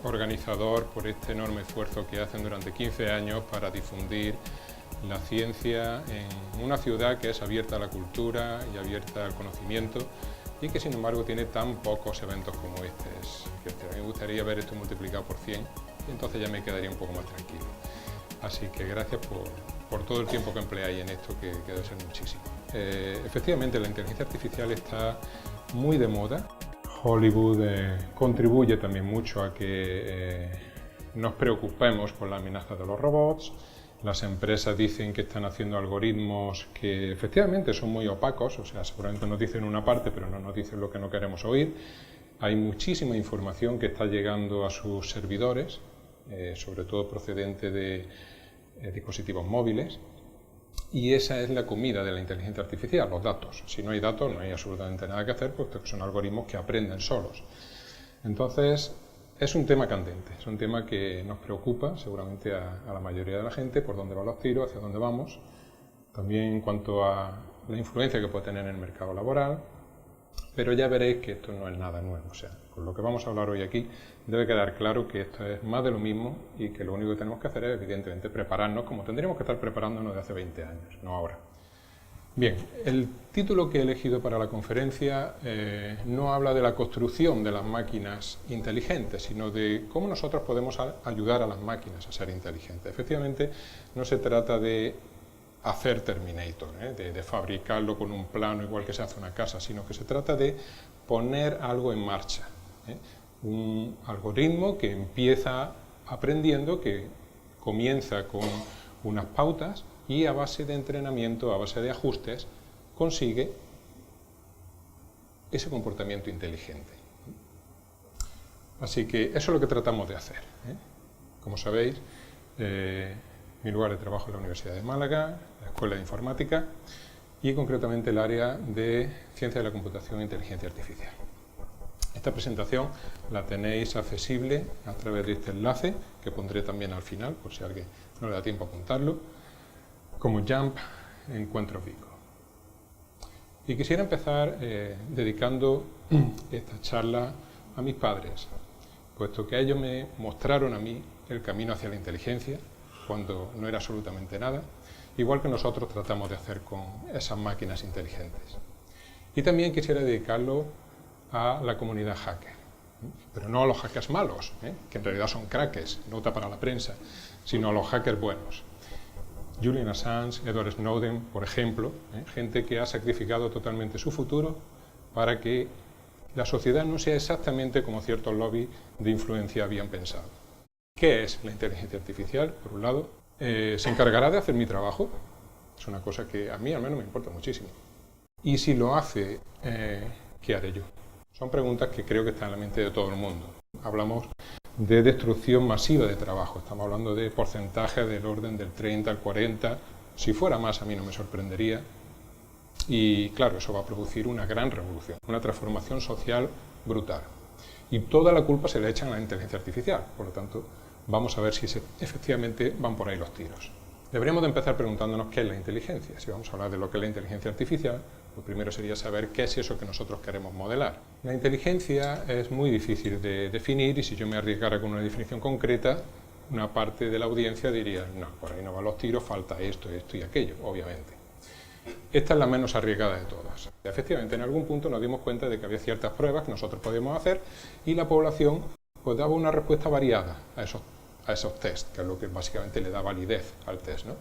organizador por este enorme esfuerzo que hacen durante 15 años para difundir la ciencia en una ciudad que es abierta a la cultura y abierta al conocimiento y que sin embargo tiene tan pocos eventos como este. A mí me gustaría ver esto multiplicado por 100 y entonces ya me quedaría un poco más tranquilo. Así que gracias por todo el tiempo que empleáis en esto, que debe ser muchísimo. Efectivamente, la inteligencia artificial está muy de moda. Hollywood contribuye también mucho a que nos preocupemos por la amenaza de los robots. Las empresas dicen que están haciendo algoritmos que efectivamente son muy opacos, o sea, seguramente nos dicen una parte, pero no nos dicen lo que no queremos oír. Hay muchísima información que está llegando a sus servidores, sobre todo procedente de dispositivos móviles, y esa es la comida de la inteligencia artificial, los datos. Si no hay datos, no hay absolutamente nada que hacer, puesto que son algoritmos que aprenden solos. Entonces, es un tema candente, es un tema que nos preocupa seguramente a la mayoría de la gente, por dónde van los tiros, hacia dónde vamos, también en cuanto a la influencia que puede tener en el mercado laboral, pero ya veréis que esto no es nada nuevo. O sea, con lo que vamos a hablar hoy aquí debe quedar claro que esto es más de lo mismo y que lo único que tenemos que hacer es, evidentemente, prepararnos como tendríamos que estar preparándonos de hace 20 años, no ahora. Bien, el título que he elegido para la conferencia no habla de la construcción de las máquinas inteligentes, sino de cómo nosotros podemos ayudar a las máquinas a ser inteligentes. Efectivamente, no se trata de hacer Terminator, de fabricarlo con un plano igual que se hace una casa, sino que se trata de poner algo en marcha. Un algoritmo que empieza aprendiendo, que comienza con unas pautas y a base de entrenamiento, a base de ajustes, consigue ese comportamiento inteligente. Así que eso es lo que tratamos de hacer. Como sabéis, mi lugar de trabajo es la Universidad de Málaga, la Escuela de Informática y concretamente el área de Ciencia de la Computación e Inteligencia Artificial. Esta presentación la tenéis accesible a través de este enlace, que pondré también al final, por si a alguien no le da tiempo a apuntarlo, como JAMP Encuentros Vigo. Y quisiera empezar dedicando esta charla a mis padres, puesto que ellos me mostraron a mí el camino hacia la inteligencia, cuando no era absolutamente nada, igual que nosotros tratamos de hacer con esas máquinas inteligentes. Y también quisiera dedicarlo a la comunidad hacker, pero no a los hackers malos, que en realidad son crackers, nota para la prensa, sino a los hackers buenos. Julian Assange, Edward Snowden, por ejemplo, gente que ha sacrificado totalmente su futuro para que la sociedad no sea exactamente como ciertos lobbies de influencia habían pensado. ¿Qué es la inteligencia artificial? Por un lado, ¿se encargará de hacer mi trabajo? Es una cosa que a mí al menos me importa muchísimo. Y si lo hace, ¿qué haré yo? Son preguntas que creo que están en la mente de todo el mundo. Hablamos de destrucción masiva de trabajo, estamos hablando de porcentajes del orden del 30 al 40, si fuera más a mí no me sorprendería, y claro, eso va a producir una gran revolución, una transformación social brutal. Y toda la culpa se le echan a la inteligencia artificial, por lo tanto, vamos a ver si efectivamente van por ahí los tiros. Deberíamos de empezar preguntándonos qué es la inteligencia. Si vamos a hablar de lo que es la inteligencia artificial, lo primero sería saber qué es eso que nosotros queremos modelar. La inteligencia es muy difícil de definir y si yo me arriesgara con una definición concreta, una parte de la audiencia diría, no, por ahí no van los tiros, falta esto, esto y aquello, obviamente. Esta es la menos arriesgada de todas. Efectivamente, en algún punto nos dimos cuenta de que había ciertas pruebas que nosotros podíamos hacer y la población pues daba una respuesta variada a esos test, que es lo que básicamente le da validez al test, ¿no?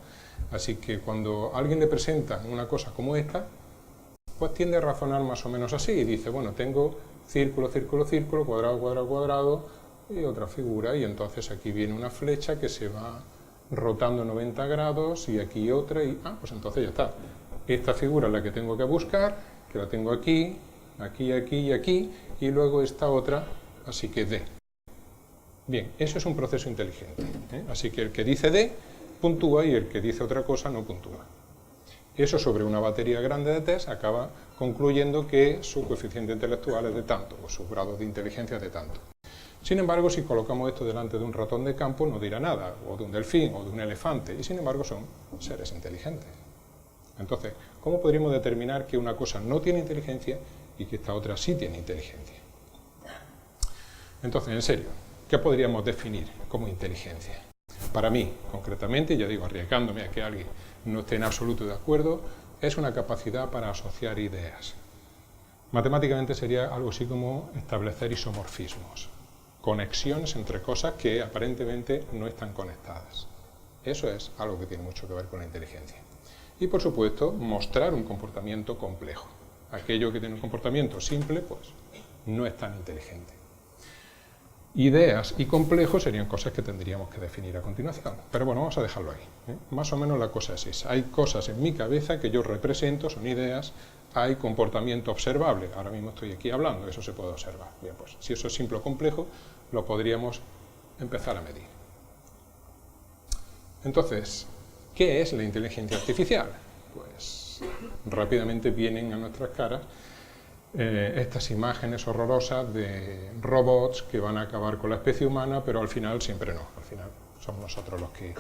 Así que cuando a alguien le presenta una cosa como esta, pues tiende a razonar más o menos así y dice, bueno, tengo círculo, círculo, círculo, cuadrado, cuadrado, cuadrado y otra figura y entonces aquí viene una flecha que se va rotando 90 grados y aquí otra y, pues entonces ya está. Esta figura es la que tengo que buscar, que la tengo aquí, aquí, aquí y aquí y luego esta otra, así que D. Bien, eso es un proceso inteligente, así que el que dice D puntúa y el que dice otra cosa no puntúa. Eso sobre una batería grande de test acaba concluyendo que su coeficiente intelectual es de tanto, o su grado de inteligencia es de tanto. Sin embargo, si colocamos esto delante de un ratón de campo, no dirá nada, o de un delfín, o de un elefante, y sin embargo son seres inteligentes. Entonces, ¿cómo podríamos determinar que una cosa no tiene inteligencia y que esta otra sí tiene inteligencia? Entonces, en serio, ¿qué podríamos definir como inteligencia? Para mí, concretamente, ya digo, arriesgándome a que alguien no esté en absoluto de acuerdo, es una capacidad para asociar ideas. Matemáticamente sería algo así como establecer isomorfismos, conexiones entre cosas que aparentemente no están conectadas. Eso es algo que tiene mucho que ver con la inteligencia. Y por supuesto, mostrar un comportamiento complejo. Aquello que tiene un comportamiento simple, pues no es tan inteligente. Ideas y complejos serían cosas que tendríamos que definir a continuación. Pero bueno, vamos a dejarlo ahí, ¿eh? Más o menos la cosa es esa. Hay cosas en mi cabeza que yo represento, son ideas, hay comportamiento observable. Ahora mismo estoy aquí hablando, eso se puede observar. Bien, pues si eso es simple o complejo, lo podríamos empezar a medir. Entonces, ¿qué es la inteligencia artificial? Pues rápidamente vienen a nuestras caras estas imágenes horrorosas de robots que van a acabar con la especie humana, pero al final siempre no. Al final somos nosotros los que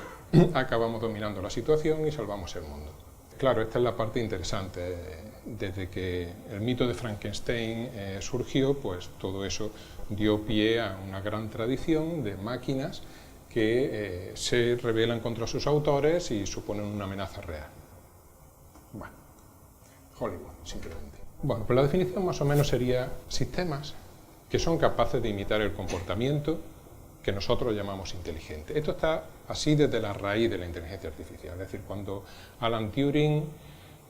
acabamos dominando la situación y salvamos el mundo. Claro, esta es la parte interesante. Desde que el mito de Frankenstein surgió, pues todo eso dio pie a una gran tradición de máquinas que se rebelan contra sus autores y suponen una amenaza real. Bueno, Hollywood, simplemente. Bueno, pues la definición más o menos sería sistemas que son capaces de imitar el comportamiento que nosotros llamamos inteligente. Esto está así desde la raíz de la inteligencia artificial. Es decir, cuando Alan Turing,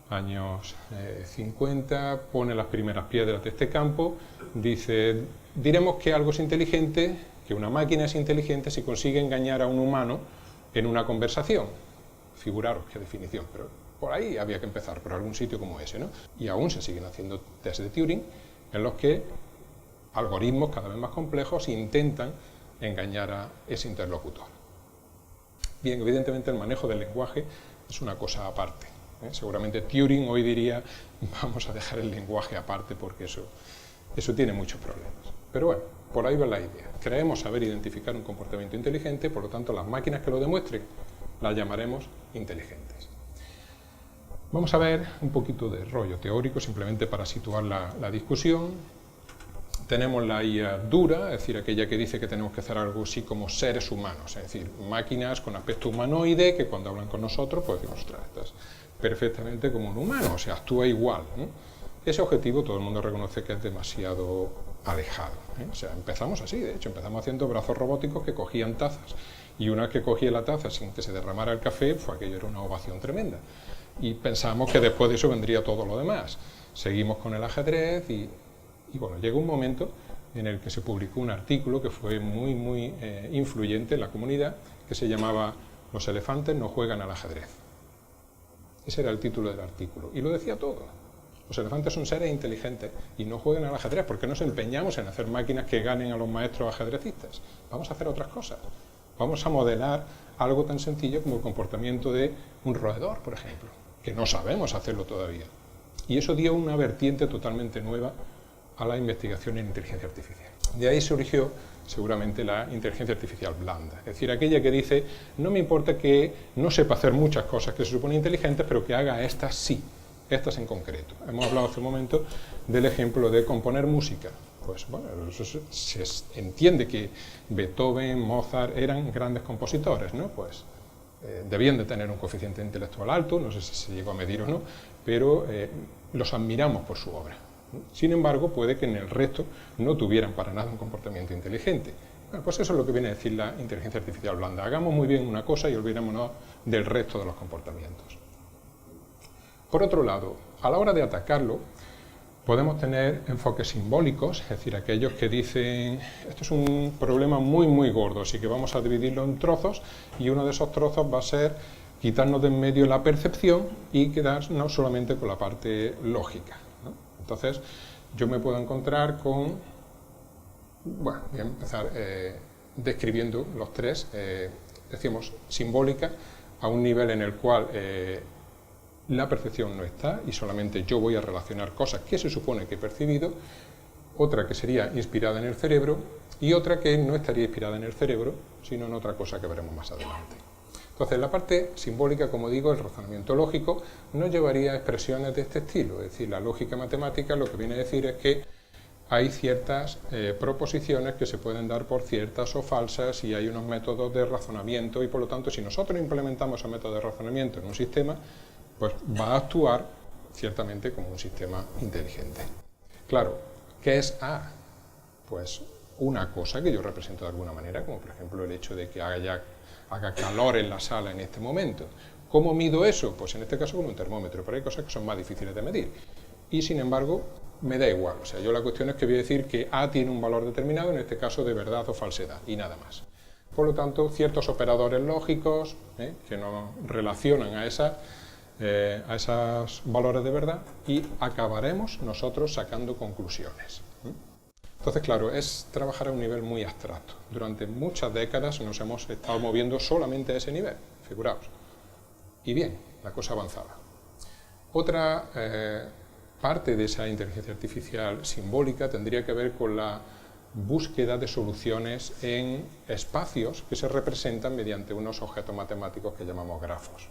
años 50, pone las primeras piedras de este campo, dice, diremos que algo es inteligente, que una máquina es inteligente si consigue engañar a un humano en una conversación. Figuraros qué definición, pero por ahí había que empezar, por algún sitio como ese, ¿no? Y aún se siguen haciendo test de Turing en los que algoritmos cada vez más complejos intentan engañar a ese interlocutor. Bien, evidentemente el manejo del lenguaje es una cosa aparte, ¿eh? Seguramente Turing hoy diría, vamos a dejar el lenguaje aparte porque eso tiene muchos problemas. Pero bueno, por ahí va la idea. Creemos saber identificar un comportamiento inteligente, por lo tanto las máquinas que lo demuestren las llamaremos inteligentes. Vamos a ver un poquito de rollo teórico, simplemente para situar la discusión. Tenemos la IA dura, es decir, aquella que dice que tenemos que hacer algo así como seres humanos, es decir, máquinas con aspecto humanoide que cuando hablan con nosotros, pues decimos, ostras, estás perfectamente como un humano, o sea, actúa igual, ¿no? Ese objetivo todo el mundo reconoce que es demasiado alejado, ¿eh? O sea, empezamos así, de hecho, empezamos haciendo brazos robóticos que cogían tazas, y una vez que cogía la taza sin que se derramara el café, aquello era una ovación tremenda. Y pensamos que después de eso vendría todo lo demás. Seguimos con el ajedrez y bueno, llegó un momento en el que se publicó un artículo que fue muy influyente en la comunidad, que se llamaba "Los elefantes no juegan al ajedrez". Ese era el título del artículo, y lo decía todo. Los elefantes son seres inteligentes y no juegan al ajedrez, porque nos empeñamos en hacer máquinas que ganen a los maestros ajedrecistas. Vamos a hacer otras cosas. Vamos a modelar algo tan sencillo como el comportamiento de un roedor, por ejemplo, que no sabemos hacerlo todavía. Y eso dio una vertiente totalmente nueva a la investigación en inteligencia artificial. De ahí surgió seguramente la inteligencia artificial blanda, es decir, aquella que dice, no me importa que no sepa hacer muchas cosas que se suponen inteligentes, pero que haga estas sí, estas en concreto. Hemos hablado hace un momento del ejemplo de componer música. Pues bueno, se entiende que Beethoven, Mozart eran grandes compositores, ¿no? Pues debían de tener un coeficiente intelectual alto, no sé si se llegó a medir o no, pero los admiramos por su obra. Sin embargo, puede que en el resto no tuvieran para nada un comportamiento inteligente. Bueno, pues eso es lo que viene a decir la inteligencia artificial blanda. Hagamos muy bien una cosa y olvidémonos del resto de los comportamientos. Por otro lado, a la hora de atacarlo, podemos tener enfoques simbólicos, es decir, aquellos que dicen, esto es un problema muy gordo, así que vamos a dividirlo en trozos, y uno de esos trozos va a ser quitarnos de en medio la percepción y quedarnos solamente con la parte lógica, ¿no? Entonces, yo me puedo encontrar con, bueno, voy a empezar describiendo los tres, decimos simbólica, a un nivel en el cual la percepción no está y solamente yo voy a relacionar cosas que se supone que he percibido, otra que sería inspirada en el cerebro y otra que no estaría inspirada en el cerebro, sino en otra cosa que veremos más adelante. Entonces, la parte simbólica, como digo, el razonamiento lógico, nos llevaría a expresiones de este estilo, es decir, la lógica matemática lo que viene a decir es que hay ciertas proposiciones que se pueden dar por ciertas o falsas y hay unos métodos de razonamiento y por lo tanto si nosotros implementamos esos métodos de razonamiento en un sistema, pues va a actuar ciertamente como un sistema inteligente. Claro, ¿qué es A? Pues una cosa que yo represento de alguna manera, como por ejemplo el hecho de que haga calor en la sala en este momento. ¿Cómo mido eso? Pues en este caso con un termómetro, pero hay cosas que son más difíciles de medir. Y sin embargo, me da igual. O sea, yo la cuestión es que voy a decir que A tiene un valor determinado, en este caso de verdad o falsedad, y nada más. Por lo tanto, ciertos operadores lógicos que nos relacionan a esos valores de verdad y acabaremos nosotros sacando conclusiones. Entonces, claro, es trabajar a un nivel muy abstracto. Durante muchas décadas nos hemos estado moviendo solamente a ese nivel, figuraos. Y bien, la cosa avanzaba. Otra parte de esa inteligencia artificial simbólica tendría que ver con la búsqueda de soluciones en espacios que se representan mediante unos objetos matemáticos que llamamos grafos.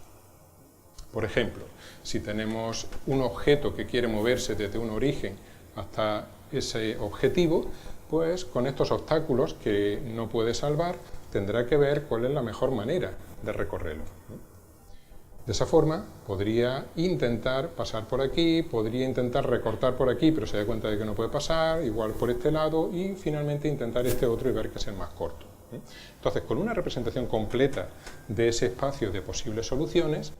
Por ejemplo, si tenemos un objeto que quiere moverse desde un origen hasta ese objetivo, pues con estos obstáculos que no puede salvar, tendrá que ver cuál es la mejor manera de recorrerlo. De esa forma, podría intentar pasar por aquí, podría intentar recortar por aquí, pero se da cuenta de que no puede pasar, igual por este lado, y finalmente intentar este otro y ver que es el más corto. Entonces, con una representación completa de ese espacio de posibles soluciones,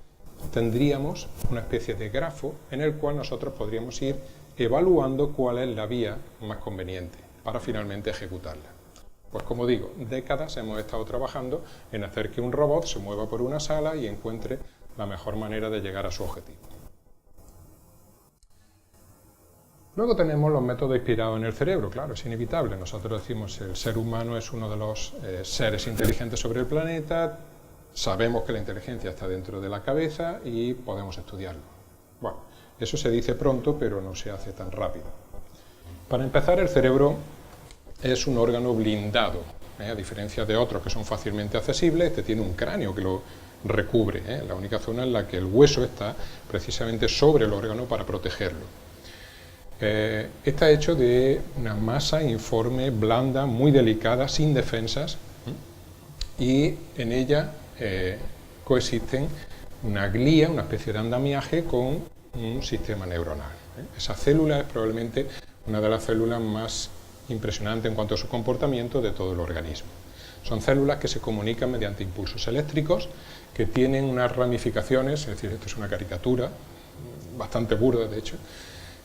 tendríamos una especie de grafo en el cual nosotros podríamos ir evaluando cuál es la vía más conveniente para finalmente ejecutarla. Pues como digo, décadas hemos estado trabajando en hacer que un robot se mueva por una sala y encuentre la mejor manera de llegar a su objetivo. Luego tenemos los métodos inspirados en el cerebro, claro, es inevitable. Nosotros decimos que el ser humano es uno de los seres inteligentes sobre el planeta, sabemos que la inteligencia está dentro de la cabeza y podemos estudiarlo. Bueno, eso se dice pronto, pero no se hace tan rápido. Para empezar, el cerebro es un órgano blindado, a diferencia de otros que son fácilmente accesibles. Este tiene un cráneo que lo recubre, la única zona en la que el hueso está precisamente sobre el órgano para protegerlo. Está hecho de una masa informe, blanda, muy delicada, sin defensas, y en ella coexisten una glía, una especie de andamiaje con un sistema neuronal. Esa célula es probablemente una de las células más impresionantes en cuanto a su comportamiento de todo el organismo. Son células que se comunican mediante impulsos eléctricos, que tienen unas ramificaciones, es decir, esto es una caricatura, bastante burda de hecho,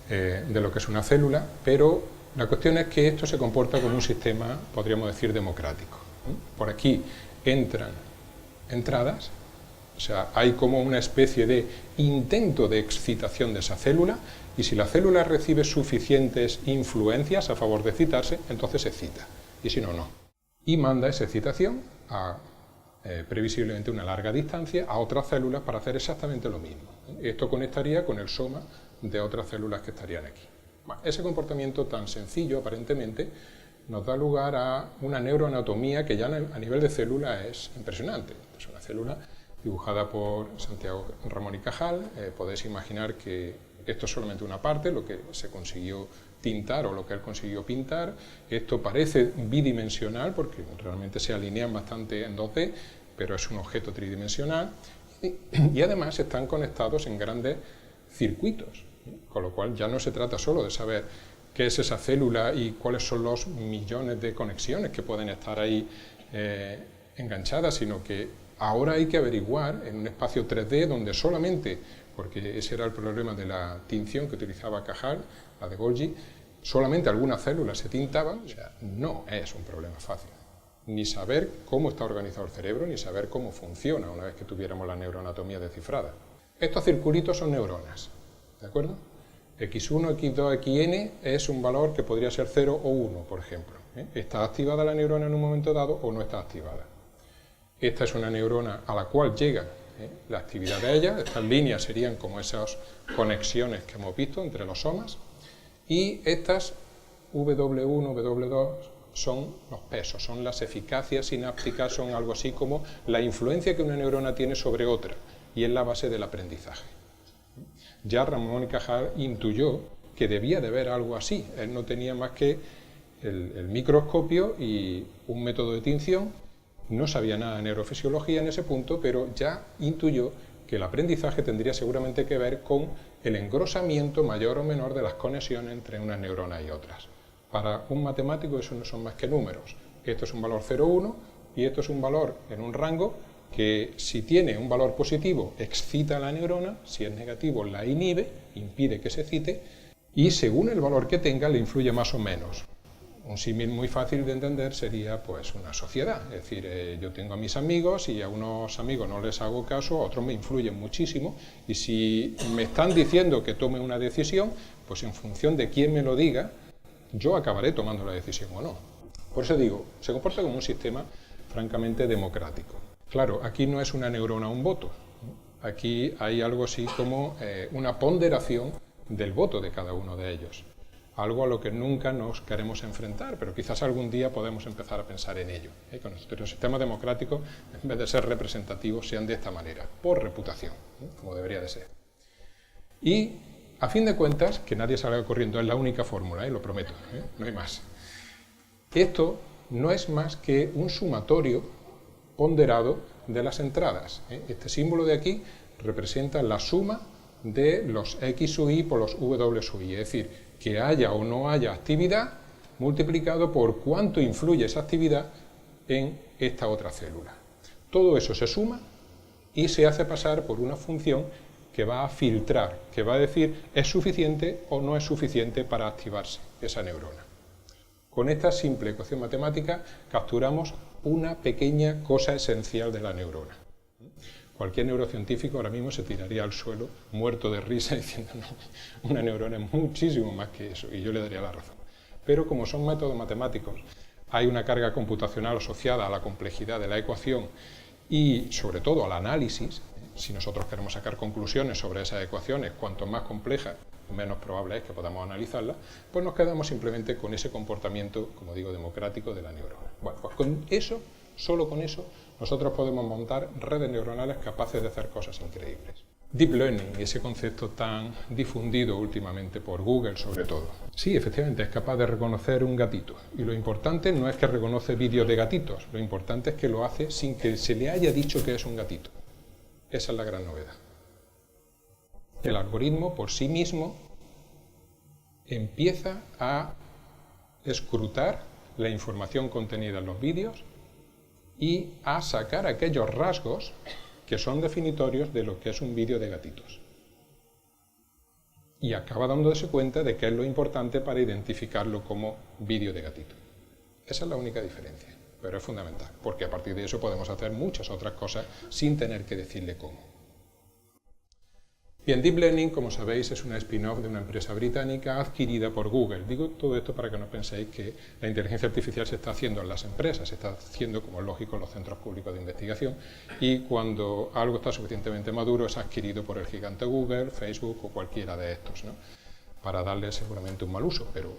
de lo que es una célula, pero la cuestión es que esto se comporta como un sistema, podríamos decir, democrático. Por aquí entran entradas, o sea, hay como una especie de intento de excitación de esa célula, y si la célula recibe suficientes influencias a favor de excitarse, entonces se excita, y si no, no. Y manda esa excitación a previsiblemente una larga distancia a otras células para hacer exactamente lo mismo. Esto conectaría con el soma de otras células que estarían aquí. Bueno, ese comportamiento tan sencillo, aparentemente, nos da lugar a una neuroanatomía que ya a nivel de célula es impresionante. Es una célula dibujada por Santiago Ramón y Cajal. Podéis imaginar que esto es solamente una parte, lo que se consiguió tintar o lo que él consiguió pintar. Esto parece bidimensional porque realmente se alinean bastante en 2D, pero es un objeto tridimensional y además están conectados en grandes circuitos, con lo cual ya no se trata solo de saber qué es esa célula y cuáles son los millones de conexiones que pueden estar ahí enganchadas, sino que ahora hay que averiguar en un espacio 3D donde solamente, porque ese era el problema de la tinción que utilizaba Cajal, la de Golgi, solamente algunas células se tintaban. O sea, no es un problema fácil. Ni saber cómo está organizado el cerebro, ni saber cómo funciona una vez que tuviéramos la neuroanatomía descifrada. Estos circulitos son neuronas, ¿de acuerdo? X1, X2, Xn es un valor que podría ser 0 o 1, por ejemplo. ¿Está activada la neurona en un momento dado o no está activada? Esta es una neurona a la cual llega la actividad de ella. Estas líneas serían como esas conexiones que hemos visto entre los somas. Y estas W1, W2 son los pesos, son las eficacias sinápticas, son algo así como la influencia que una neurona tiene sobre otra, y es la base del aprendizaje. Ya Ramón y Cajal intuyó que debía de ver algo así. Él no tenía más que el microscopio y un método de tinción, no sabía nada de neurofisiología en ese punto, pero ya intuyó que el aprendizaje tendría seguramente que ver con el engrosamiento mayor o menor de las conexiones entre unas neuronas y otras. Para un matemático eso no son más que números. Esto es un valor 0,1 y esto es un valor en un rango que si tiene un valor positivo excita a la neurona, si es negativo la inhibe, impide que se excite, y según el valor que tenga le influye más o menos. Un símil muy fácil de entender sería pues una sociedad, es decir, yo tengo a mis amigos y a unos amigos no les hago caso, a otros me influyen muchísimo, y si me están diciendo que tome una decisión, pues en función de quién me lo diga, yo acabaré tomando la decisión o no. Por eso digo, se comporta como un sistema francamente democrático. Claro, aquí no es una neurona un voto, aquí hay algo así como una ponderación del voto de cada uno de ellos. Algo a lo que nunca nos queremos enfrentar, pero quizás algún día podemos empezar a pensar en ello. Que nuestros sistemas democráticos, en vez de ser representativos, sean de esta manera, por reputación, como debería de ser. Y, a fin de cuentas, que nadie salga corriendo, es la única fórmula, lo prometo, no hay más. Esto no es más que un sumatorio ponderado de las entradas. Este símbolo de aquí representa la suma de los X sub i por los W sub i, es decir, que haya o no haya actividad multiplicado por cuánto influye esa actividad en esta otra célula. Todo eso se suma y se hace pasar por una función que va a filtrar, que va a decir es suficiente o no es suficiente para activarse esa neurona. Con esta simple ecuación matemática capturamos una pequeña cosa esencial de la neurona. Cualquier neurocientífico ahora mismo se tiraría al suelo muerto de risa diciendo no, una neurona es muchísimo más que eso, y yo le daría la razón. Pero como son métodos matemáticos, hay una carga computacional asociada a la complejidad de la ecuación y sobre todo al análisis. Si nosotros queremos sacar conclusiones sobre esas ecuaciones, cuanto más complejas, menos probable es que podamos analizarlas, pues nos quedamos simplemente con ese comportamiento, como digo, democrático de la neurona. Bueno, pues con eso, solo con eso, nosotros podemos montar redes neuronales capaces de hacer cosas increíbles. Deep Learning, ese concepto tan difundido últimamente por Google sobre todo. Sí, efectivamente, es capaz de reconocer un gatito. Y lo importante no es que reconoce vídeos de gatitos, lo importante es que lo hace sin que se le haya dicho que es un gatito. Esa es la gran novedad. El algoritmo por sí mismo empieza a escrutar la información contenida en los vídeos y a sacar aquellos rasgos que son definitorios de lo que es un vídeo de gatitos. Y acaba dándose cuenta de que es lo importante para identificarlo como vídeo de gatito. Esa es la única diferencia, pero es fundamental, porque a partir de eso podemos hacer muchas otras cosas sin tener que decirle cómo. Bien, Deep Learning, como sabéis, es una spin-off de una empresa británica adquirida por Google. Digo todo esto para que no penséis que la inteligencia artificial se está haciendo en las empresas, se está haciendo, como es lógico, en los centros públicos de investigación, y cuando algo está suficientemente maduro es adquirido por el gigante Google, Facebook o cualquiera de estos, ¿no? Para darle seguramente un mal uso, pero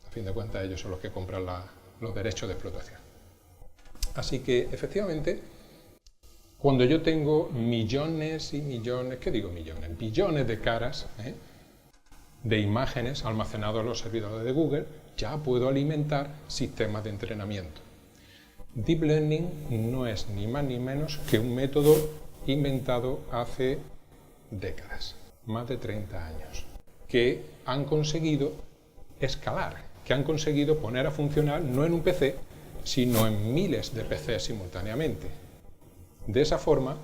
a fin de cuentas ellos son los que compran los derechos de explotación. Así que, efectivamente, cuando yo tengo millones y millones, ¿qué digo millones? Billones de caras, de imágenes almacenadas en los servidores de Google, ya puedo alimentar sistemas de entrenamiento. Deep Learning no es ni más ni menos que un método inventado hace décadas, más de 30 años, que han conseguido escalar, que han conseguido poner a funcionar no en un PC, sino en miles de PCs simultáneamente. De esa forma,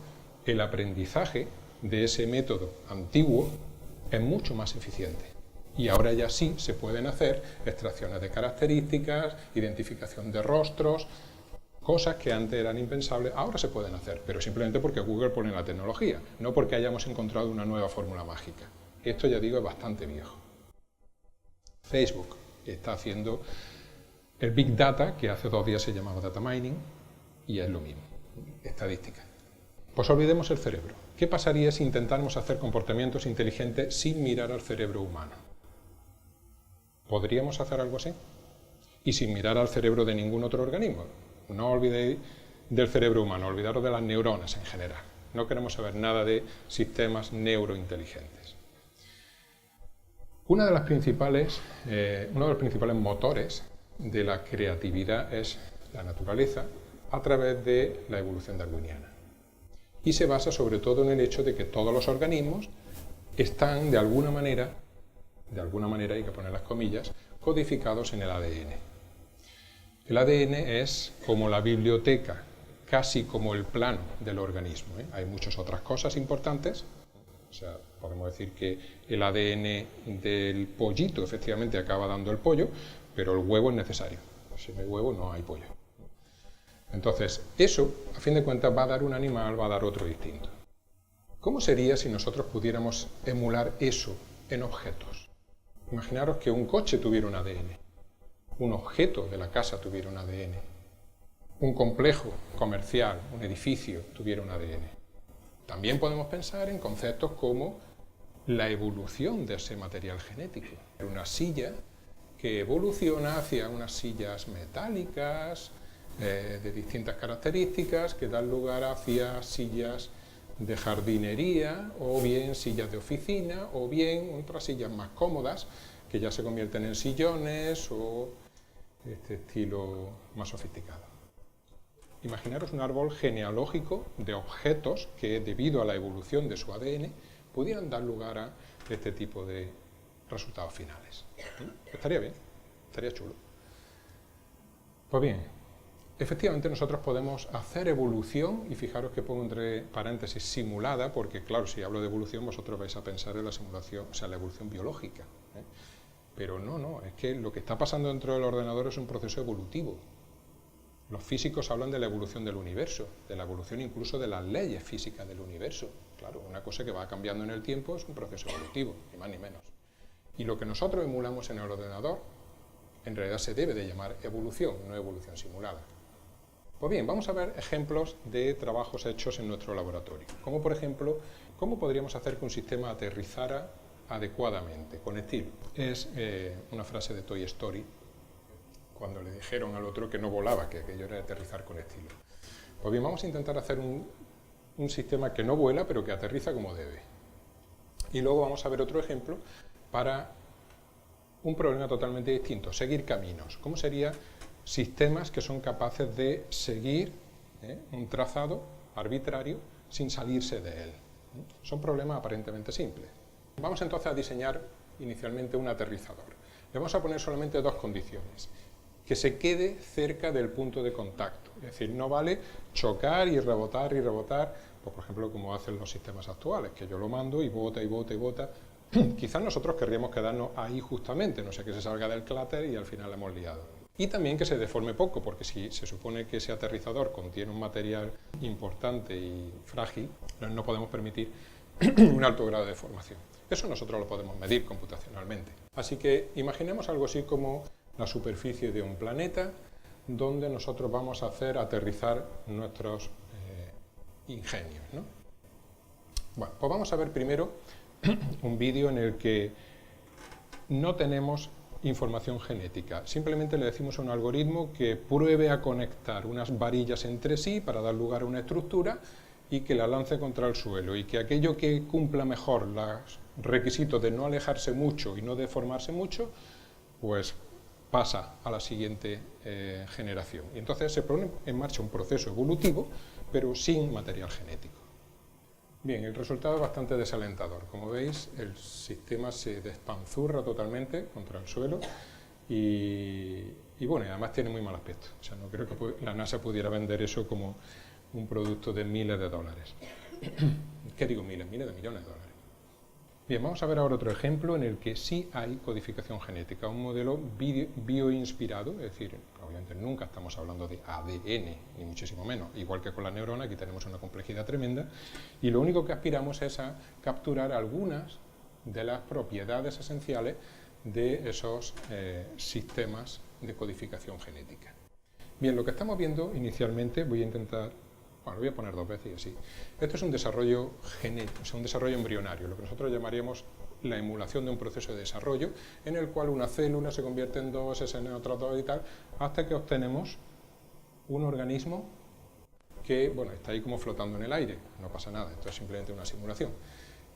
el aprendizaje de ese método antiguo es mucho más eficiente. Y ahora ya sí se pueden hacer extracciones de características, identificación de rostros, cosas que antes eran impensables, ahora se pueden hacer, pero simplemente porque Google pone la tecnología, no porque hayamos encontrado una nueva fórmula mágica. Esto, ya digo, es bastante viejo. Facebook está haciendo el Big Data, que hace 2 días se llamaba Data Mining, y es lo mismo. Estadística. Pues olvidemos el cerebro. ¿Qué pasaría si intentáramos hacer comportamientos inteligentes sin mirar al cerebro humano? ¿Podríamos hacer algo así? Y sin mirar al cerebro de ningún otro organismo. No olvidéis del cerebro humano, olvidaros de las neuronas en general. No queremos saber nada de sistemas neurointeligentes. Uno de los principales motores de la creatividad es la naturaleza a través de la evolución darwiniana. Y se basa sobre todo en el hecho de que todos los organismos están de alguna manera hay que poner las comillas, codificados en el ADN. El ADN es como la biblioteca, casi como el plano del organismo, ¿eh? Hay muchas otras cosas importantes, o sea, podemos decir que el ADN del pollito efectivamente acaba dando el pollo, pero el huevo es necesario. Si no hay huevo, no hay pollo. Entonces, eso, a fin de cuentas, va a dar un animal, va a dar otro distinto. ¿Cómo sería si nosotros pudiéramos emular eso en objetos? Imaginaros que un coche tuviera un ADN, un objeto de la casa tuviera un ADN, un complejo comercial, un edificio tuviera un ADN. También podemos pensar en conceptos como la evolución de ese material genético. Una silla que evoluciona hacia unas sillas metálicas de distintas características que dan lugar hacia sillas de jardinería o bien sillas de oficina o bien otras sillas más cómodas que ya se convierten en sillones o este estilo más sofisticado. Imaginaros un árbol genealógico de objetos que debido a la evolución de su ADN pudieran dar lugar a este tipo de resultados finales. Estaría bien, estaría chulo. Pues bien, efectivamente nosotros podemos hacer evolución, y fijaros que pongo entre paréntesis simulada, porque claro, si hablo de evolución vosotros vais a pensar en la simulación, o sea, la evolución biológica, ¿eh? Pero no, es que lo que está pasando dentro del ordenador es un proceso evolutivo. Los físicos hablan de la evolución del universo, de la evolución incluso de las leyes físicas del universo. Claro, una cosa que va cambiando en el tiempo es un proceso evolutivo, ni más ni menos. Y lo que nosotros emulamos en el ordenador, en realidad se debe de llamar evolución, no evolución simulada. Pues bien, vamos a ver ejemplos de trabajos hechos en nuestro laboratorio. Como por ejemplo, ¿cómo podríamos hacer que un sistema aterrizara adecuadamente, con estilo? Es una frase de Toy Story, cuando le dijeron al otro que no volaba, que aquello era aterrizar con estilo. Pues bien, vamos a intentar hacer un sistema que no vuela, pero que aterriza como debe. Y luego vamos a ver otro ejemplo para un problema totalmente distinto, seguir caminos. ¿Cómo serían sistemas que son capaces de seguir un trazado arbitrario sin salirse de él? Son problemas aparentemente simples. Vamos entonces a diseñar inicialmente un aterrizador. Le vamos a poner solamente dos condiciones. Que se quede cerca del punto de contacto, es decir, no vale chocar y rebotar, pues, por ejemplo, como hacen los sistemas actuales, que yo lo mando y bota y bota y bota. Quizás nosotros querríamos quedarnos ahí justamente, no sé, que se salga del clúster y al final la hemos liado. Y también que se deforme poco, porque si se supone que ese aterrizador contiene un material importante y frágil, no podemos permitir un alto grado de deformación. Eso nosotros lo podemos medir computacionalmente. Así que imaginemos algo así como la superficie de un planeta donde nosotros vamos a hacer aterrizar nuestros ingenios, ¿no? Bueno, pues vamos a ver primero un vídeo en el que no tenemos información genética, simplemente le decimos a un algoritmo que pruebe a conectar unas varillas entre sí para dar lugar a una estructura y que la lance contra el suelo, y que aquello que cumpla mejor los requisitos de no alejarse mucho y no deformarse mucho, pues pasa a la siguiente generación. Y entonces se pone en marcha un proceso evolutivo, pero sin material genético. Bien, el resultado es bastante desalentador. Como veis, el sistema se despanzurra totalmente contra el suelo y bueno, además tiene muy mal aspecto. O sea, no creo que la NASA pudiera vender eso como un producto de miles de dólares. ¿Qué digo miles? Miles de millones de dólares. Bien, vamos a ver ahora otro ejemplo en el que sí hay codificación genética, un modelo bioinspirado, es decir, obviamente nunca estamos hablando de ADN, ni muchísimo menos, igual que con la neurona, aquí tenemos una complejidad tremenda, y lo único que aspiramos es a capturar algunas de las propiedades esenciales de esos sistemas de codificación genética. Bien, lo que estamos viendo inicialmente, voy a intentar... Bueno, lo voy a poner dos veces y así. Esto es un desarrollo genético, o sea, un desarrollo embrionario, lo que nosotros llamaríamos la emulación de un proceso de desarrollo, en el cual una célula se convierte en dos, ese en otro dos y tal, hasta que obtenemos un organismo que, bueno, está ahí como flotando en el aire, no pasa nada, esto es simplemente una simulación.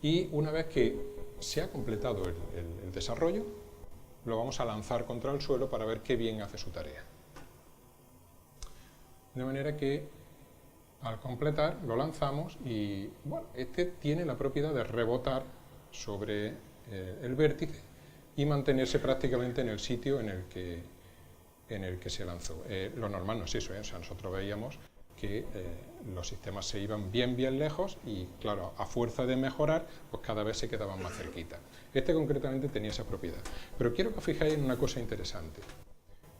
y una vez que se ha completado el desarrollo, lo vamos a lanzar contra el suelo para ver qué bien hace su tarea. De manera que al completar lo lanzamos y bueno, este tiene la propiedad de rebotar sobre el vértice y mantenerse prácticamente en el sitio en el que se lanzó. Lo normal no es eso, o sea, nosotros veíamos que los sistemas se iban bien lejos y claro, a fuerza de mejorar, pues cada vez se quedaban más cerquita. Este concretamente tenía esa propiedad. Pero quiero que os fijáis en una cosa interesante.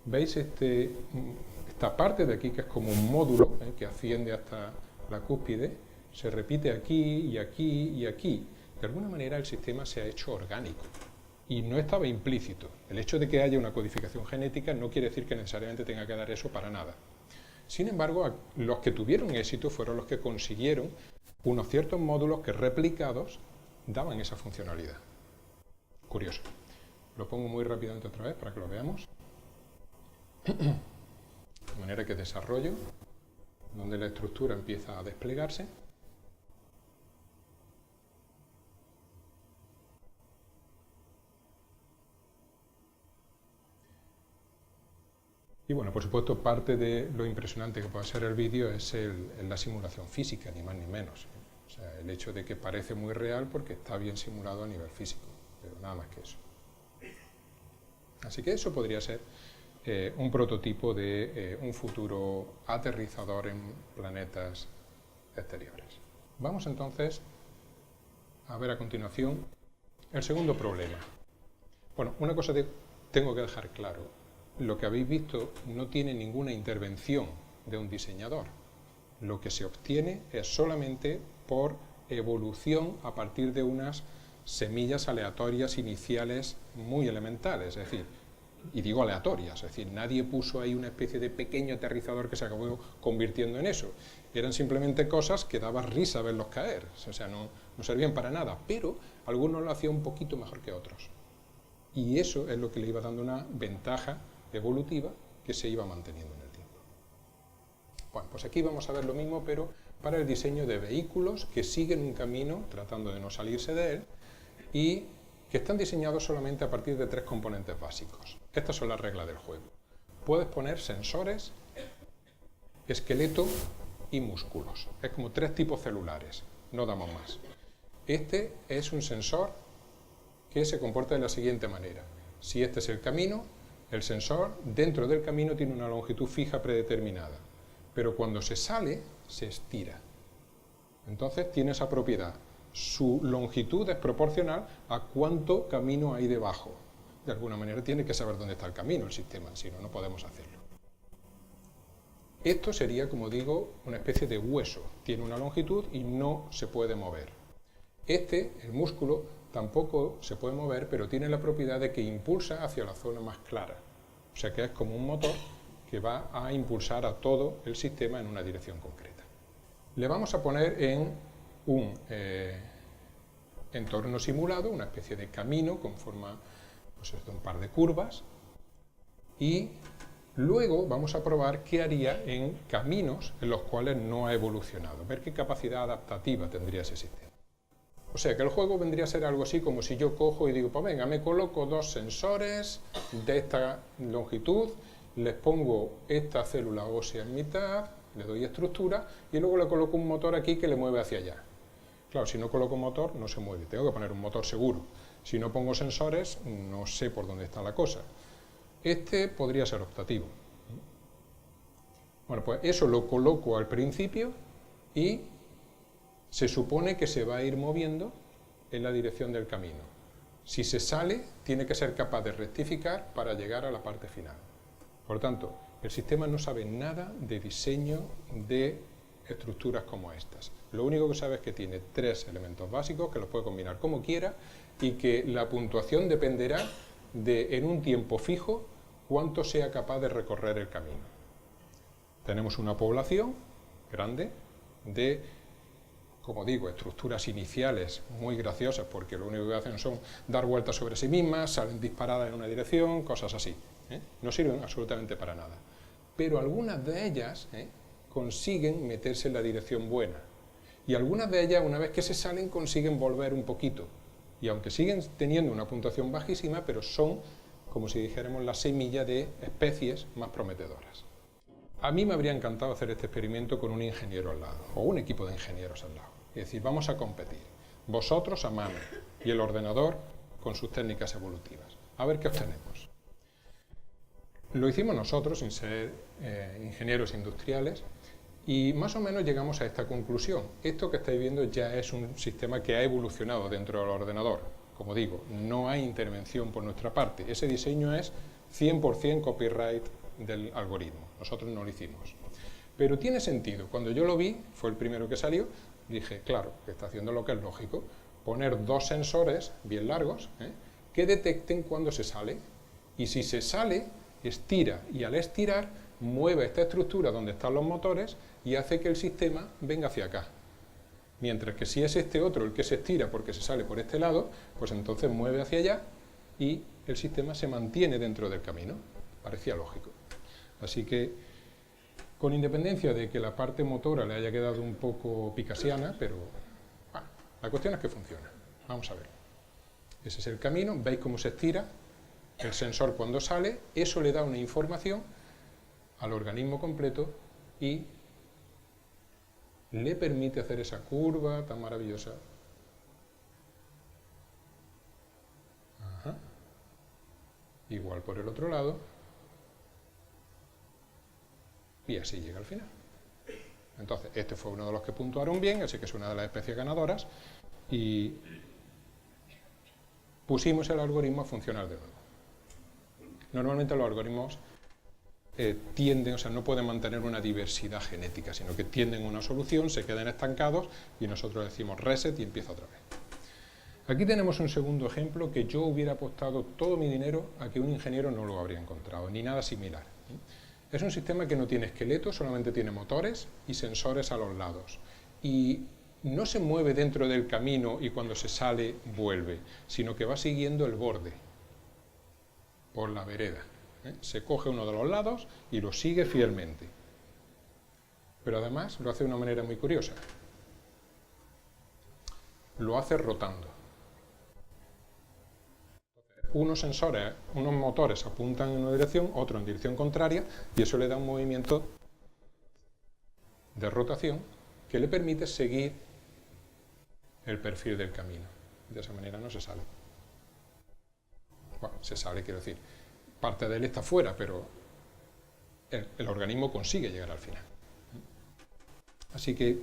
¿Veis esta parte de aquí que es como un módulo que asciende hasta la cúspide? Se repite aquí y aquí y aquí. De alguna manera el sistema se ha hecho orgánico y no estaba implícito. El hecho de que haya una codificación genética no quiere decir que necesariamente tenga que dar eso para nada. Sin embargo, los que tuvieron éxito fueron los que consiguieron unos ciertos módulos que replicados daban esa funcionalidad. Curioso. Lo pongo muy rápidamente otra vez para que lo veamos. De manera que desarrollo, donde la estructura empieza a desplegarse. Y bueno, por supuesto, parte de lo impresionante que puede ser el vídeo es la simulación física, ni más ni menos. O sea, el hecho de que parece muy real porque está bien simulado a nivel físico, pero nada más que eso. Así que eso podría ser un prototipo de un futuro aterrizador en planetas exteriores. Vamos entonces a ver a continuación el segundo problema. Bueno, una cosa tengo que dejar claro. Lo que habéis visto no tiene ninguna intervención de un diseñador. Lo que se obtiene es solamente por evolución a partir de unas semillas aleatorias iniciales muy elementales, es decir, y digo aleatorias, es decir, nadie puso ahí una especie de pequeño aterrizador que se acabó convirtiendo en eso. Eran simplemente cosas que daba risa verlos caer, o sea, no servían para nada, pero algunos lo hacían un poquito mejor que otros. Y eso es lo que le iba dando una ventaja evolutiva que se iba manteniendo en el tiempo. Bueno, pues aquí vamos a ver lo mismo, pero para el diseño de vehículos que siguen un camino, tratando de no salirse de él, y que están diseñados solamente a partir de 3 componentes básicos. Estas son las reglas del juego. Puedes poner sensores, esqueleto y músculos. Es como 3 tipos celulares, no damos más. Este es un sensor que se comporta de la siguiente manera. Si este es el camino, el sensor dentro del camino tiene una longitud fija predeterminada, pero cuando se sale, se estira. Entonces tiene esa propiedad. Su longitud es proporcional a cuánto camino hay debajo. De alguna manera tiene que saber dónde está el camino el sistema, si no, no podemos hacerlo. Esto sería, como digo, una especie de hueso. Tiene una longitud y no se puede mover. El músculo, tampoco se puede mover, pero tiene la propiedad de que impulsa hacia la zona más clara. O sea que es como un motor que va a impulsar a todo el sistema en una dirección concreta. Le vamos a poner en un entorno simulado, una especie de camino con forma pues, de un par de curvas, y luego vamos a probar qué haría en caminos en los cuales no ha evolucionado, ver qué capacidad adaptativa tendría ese sistema. O sea que el juego vendría a ser algo así como si yo cojo y digo, pues venga, me coloco 2 sensores de esta longitud, les pongo esta célula ósea en mitad, le doy estructura y luego le coloco un motor aquí que le mueve hacia allá. Claro, si no coloco motor no se mueve, tengo que poner un motor seguro. Si no pongo sensores no sé por dónde está la cosa. Este podría ser optativo. Bueno, pues eso lo coloco al principio y se supone que se va a ir moviendo en la dirección del camino. Si se sale, tiene que ser capaz de rectificar para llegar a la parte final. Por lo tanto, el sistema no sabe nada de diseño de estructuras como estas. Lo único que sabe es que tiene 3 elementos básicos, que los puede combinar como quiera, y que la puntuación dependerá de, en un tiempo fijo, cuánto sea capaz de recorrer el camino. Tenemos una población grande de, como digo, estructuras iniciales muy graciosas, porque lo único que hacen son dar vueltas sobre sí mismas, salen disparadas en una dirección, cosas así. No sirven absolutamente para nada. Pero algunas de ellas consiguen meterse en la dirección buena. Y algunas de ellas, una vez que se salen, consiguen volver un poquito. Y aunque siguen teniendo una puntuación bajísima, pero son, como si dijéramos, la semilla de especies más prometedoras. A mí me habría encantado hacer este experimento con un ingeniero al lado, o un equipo de ingenieros al lado. Es decir, vamos a competir. Vosotros a mano y el ordenador con sus técnicas evolutivas. A ver qué obtenemos. Lo hicimos nosotros, sin ser ingenieros industriales, y más o menos llegamos a esta conclusión. Esto que estáis viendo ya es un sistema que ha evolucionado dentro del ordenador. Como digo, no hay intervención por nuestra parte. Ese diseño es 100% copyright del algoritmo. Nosotros no lo hicimos. Pero tiene sentido. Cuando yo lo vi, fue el primero que salió, dije, claro, que está haciendo lo que es lógico, poner dos sensores bien largos, que detecten cuando se sale. Y si se sale, estira, y al estirar, mueve esta estructura donde están los motores y hace que el sistema venga hacia acá. Mientras que si es este otro el que se estira porque se sale por este lado, pues entonces mueve hacia allá y el sistema se mantiene dentro del camino. Parecía lógico. Así que, con independencia de que la parte motora le haya quedado un poco picasiana, pero bueno, la cuestión es que funciona. Vamos a ver. Ese es el camino, veis cómo se estira el sensor cuando sale, eso le da una información al organismo completo y le permite hacer esa curva tan maravillosa. Ajá. Igual por el otro lado. Y así llega al final. Entonces, este fue uno de los que puntuaron bien, así que es una de las especies ganadoras, y pusimos el algoritmo a funcionar de nuevo. Normalmente los algoritmos tienden, o sea, no pueden mantener una diversidad genética, sino que tienden a una solución, se quedan estancados y nosotros decimos reset y empieza otra vez. Aquí tenemos un segundo ejemplo que yo hubiera apostado todo mi dinero a que un ingeniero no lo habría encontrado, ni nada similar. Es un sistema que no tiene esqueleto, solamente tiene motores y sensores a los lados. Y no se mueve dentro del camino y cuando se sale vuelve, sino que va siguiendo el borde por la vereda. Se coge uno de los lados y lo sigue fielmente. Pero además lo hace de una manera muy curiosa. Lo hace rotando. Unos sensores, unos motores apuntan en una dirección, otro en dirección contraria, y eso le da un movimiento de rotación que le permite seguir el perfil del camino. De esa manera no se sale. Bueno, se sale, quiero decir, parte de él está fuera, pero el organismo consigue llegar al final. Así que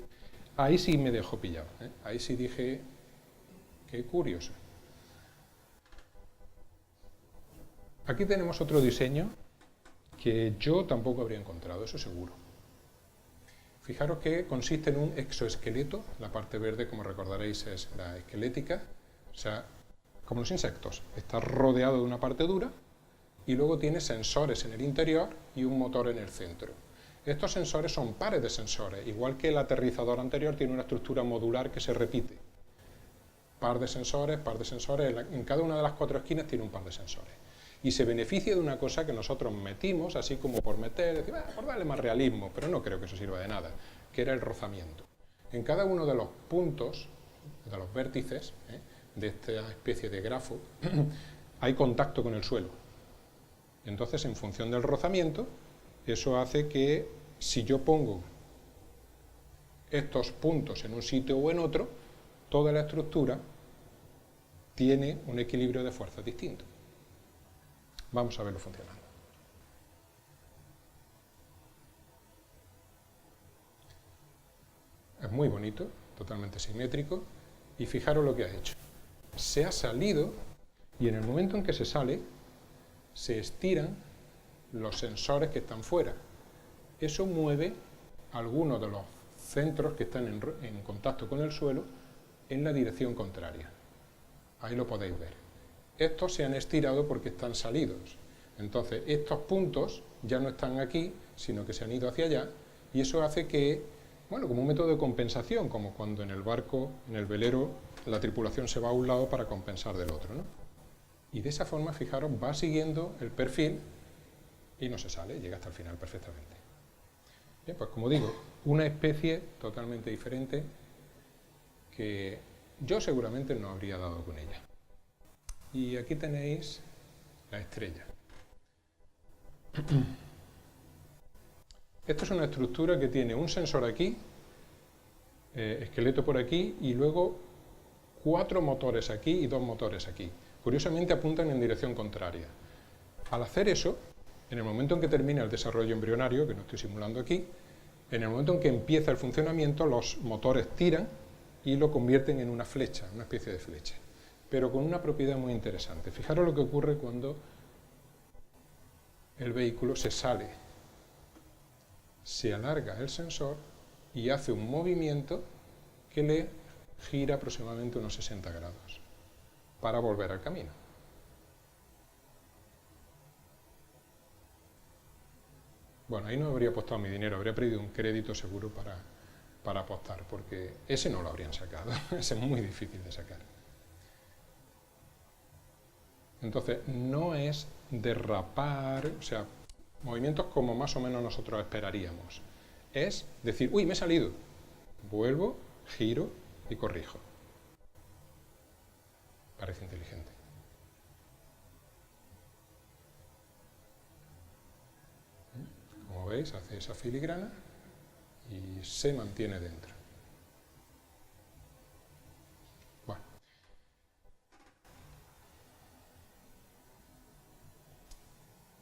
ahí sí me dejó pillado. Ahí sí dije, qué curioso. Aquí tenemos otro diseño que yo tampoco habría encontrado, eso seguro. Fijaros que consiste en un exoesqueleto, la parte verde, como recordaréis, es la esquelética, o sea, como los insectos, está rodeado de una parte dura y luego tiene sensores en el interior y un motor en el centro. Estos sensores son pares de sensores, igual que el aterrizador anterior tiene una estructura modular que se repite. Par de sensores, en cada una de las cuatro esquinas tiene un par de sensores. Y se beneficia de una cosa que nosotros metimos, así como por meter, decir, por darle más realismo, pero no creo que eso sirva de nada, que era el rozamiento. En cada uno de los puntos, de los vértices, de esta especie de grafo, hay contacto con el suelo. Entonces, en función del rozamiento, eso hace que si yo pongo estos puntos en un sitio o en otro, toda la estructura tiene un equilibrio de fuerzas distinto. Vamos a verlo funcionando. Es muy bonito, totalmente simétrico, y fijaros lo que ha hecho. Se ha salido y en el momento en que se sale, se estiran los sensores que están fuera. Eso mueve algunos de los centros que están en contacto con el suelo en la dirección contraria. Ahí lo podéis ver. Estos se han estirado porque están salidos. Entonces, estos puntos ya no están aquí, sino que se han ido hacia allá, y eso hace que, bueno, como un método de compensación, como cuando en el barco, en el velero, la tripulación se va a un lado para compensar del otro, ¿no? Y de esa forma, fijaros, va siguiendo el perfil y no se sale, llega hasta el final perfectamente. Bien, pues como digo, una especie totalmente diferente que yo seguramente no habría dado con ella. Y aquí tenéis la estrella. Esto es una estructura que tiene un sensor aquí, esqueleto por aquí, y luego 4 motores aquí y 2 motores aquí. Curiosamente apuntan en dirección contraria. Al hacer eso, en el momento en que termina el desarrollo embrionario, que no estoy simulando aquí, en el momento en que empieza el funcionamiento, los motores tiran y lo convierten en una flecha, una especie de flecha, pero con una propiedad muy interesante. Fijaros lo que ocurre cuando el vehículo se sale. Se alarga el sensor y hace un movimiento que le gira aproximadamente unos 60 grados para volver al camino. Bueno, ahí no habría apostado mi dinero, habría pedido un crédito seguro para apostar, porque ese no lo habrían sacado, ese es muy difícil de sacar. Entonces, no es derrapar, o sea, movimientos como más o menos nosotros esperaríamos. Es decir, uy, me he salido, vuelvo, giro y corrijo. Parece inteligente. Como veis, hace esa filigrana y se mantiene dentro. Bueno.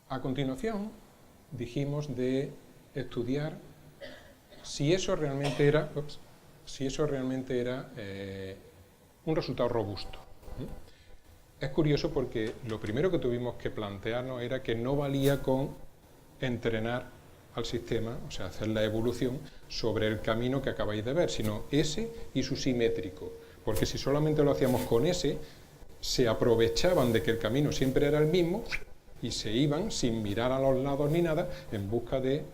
A continuación, dijimos de estudiar si eso realmente era, un resultado robusto. Es curioso porque lo primero que tuvimos que plantearnos era que no valía con entrenar al sistema, o sea, hacer la evolución sobre el camino que acabáis de ver, sino ese y su simétrico, porque si solamente lo hacíamos con ese, se aprovechaban de que el camino siempre era el mismo y se iban sin mirar a los lados ni nada en busca del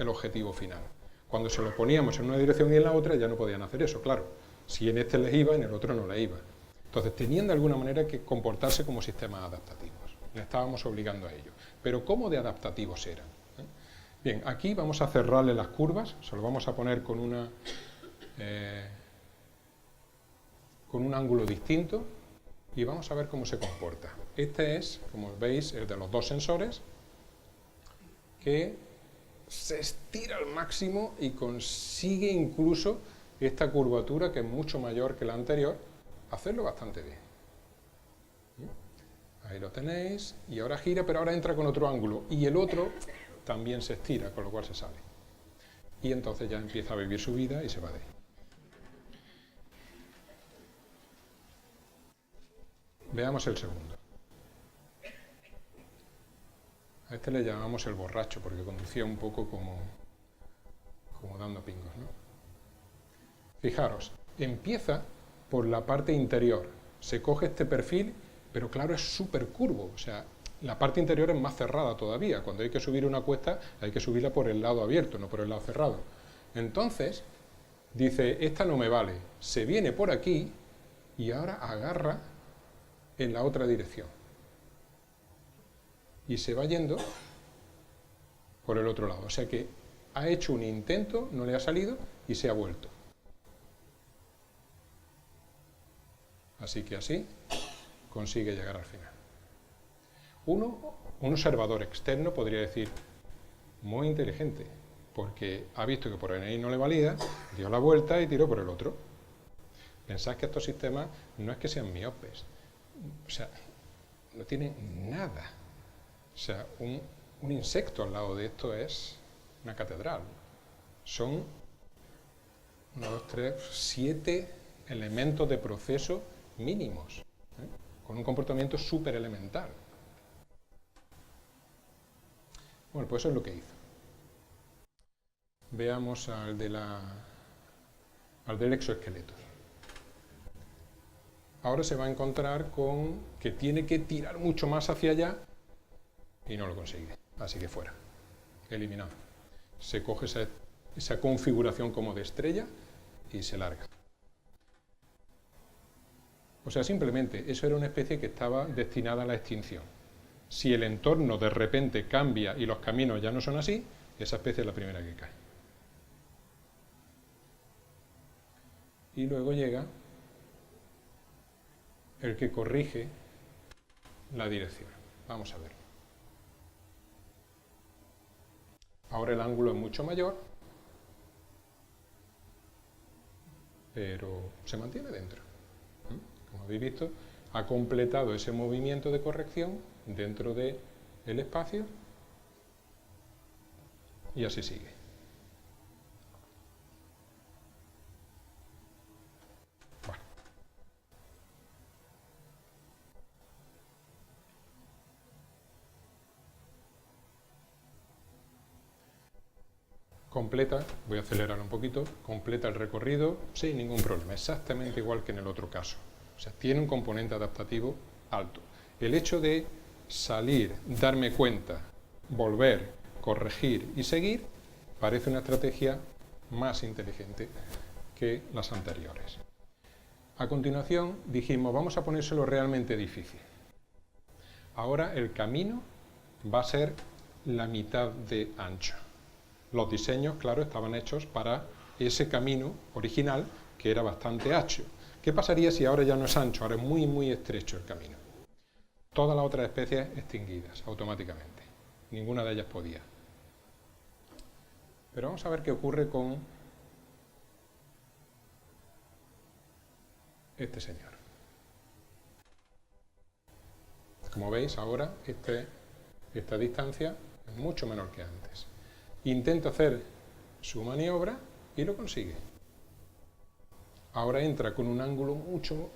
objetivo final. Cuando se lo poníamos en una dirección y en la otra ya no podían hacer eso, claro. Si en este les iba, en el otro no les iba. Entonces tenían de alguna manera que comportarse como sistemas adaptativos. Les estábamos obligando a ello. Pero ¿cómo de adaptativos eran? Bien, aquí vamos a cerrarle las curvas, se lo vamos a poner con un ángulo distinto y vamos a ver cómo se comporta. Este es, como veis, el de los 2 sensores que se estira al máximo y consigue incluso esta curvatura, que es mucho mayor que la anterior, hacerlo bastante bien. Ahí lo tenéis, y ahora gira, pero ahora entra con otro ángulo, y el otro también se estira, con lo cual se sale. Y entonces ya empieza a vivir su vida y se va de ahí. Veamos el segundo. A este le llamamos el borracho, porque conducía un poco como dando pingos, ¿no? Fijaros, empieza por la parte interior. Se coge este perfil, pero claro, es súper curvo. O sea, la parte interior es más cerrada todavía. Cuando hay que subir una cuesta, hay que subirla por el lado abierto, no por el lado cerrado. Entonces, dice, esta no me vale. Se viene por aquí y ahora agarra en la otra dirección. Y se va yendo por el otro lado. O sea que ha hecho un intento, no le ha salido y se ha vuelto. Así que así consigue llegar al final. Un observador externo podría decir, muy inteligente, porque ha visto que por ahí no le valía, dio la vuelta y tiró por el otro. Pensad que estos sistemas no es que sean miopes, o sea, no tienen nada. O sea, un insecto al lado de esto es una catedral. Son 1, 2, 3, 7 elementos de proceso mínimos, con un comportamiento súper elemental. Bueno, pues eso es lo que hizo. Veamos al del exoesqueleto. Ahora se va a encontrar con que tiene que tirar mucho más hacia allá y no lo consigue. Así que fuera, eliminado. Se coge esa configuración como de estrella y se larga. O sea, simplemente, eso era una especie que estaba destinada a la extinción. Si el entorno de repente cambia y los caminos ya no son así, esa especie es la primera que cae. Y luego llega el que corrige la dirección. Vamos a verlo. Ahora el ángulo es mucho mayor, pero se mantiene dentro. Como habéis visto, ha completado ese movimiento de corrección dentro del espacio y así sigue. Bueno. Completa, voy a acelerar un poquito, completa el recorrido sin ningún problema, exactamente igual que en el otro caso. O sea, tiene un componente adaptativo alto. El hecho de salir, darme cuenta, volver, corregir y seguir, parece una estrategia más inteligente que las anteriores. A continuación dijimos, vamos a ponérselo realmente difícil. Ahora el camino va a ser la mitad de ancho. Los diseños, claro, estaban hechos para ese camino original que era bastante ancho. ¿Qué pasaría si ahora ya no es ancho? Ahora es muy, muy estrecho el camino. Todas las otras especies extinguidas automáticamente. Ninguna de ellas podía. Pero vamos a ver qué ocurre con este señor. Como veis, ahora esta distancia es mucho menor que antes. Intenta hacer su maniobra y lo consigue. Ahora entra con un ángulo mucho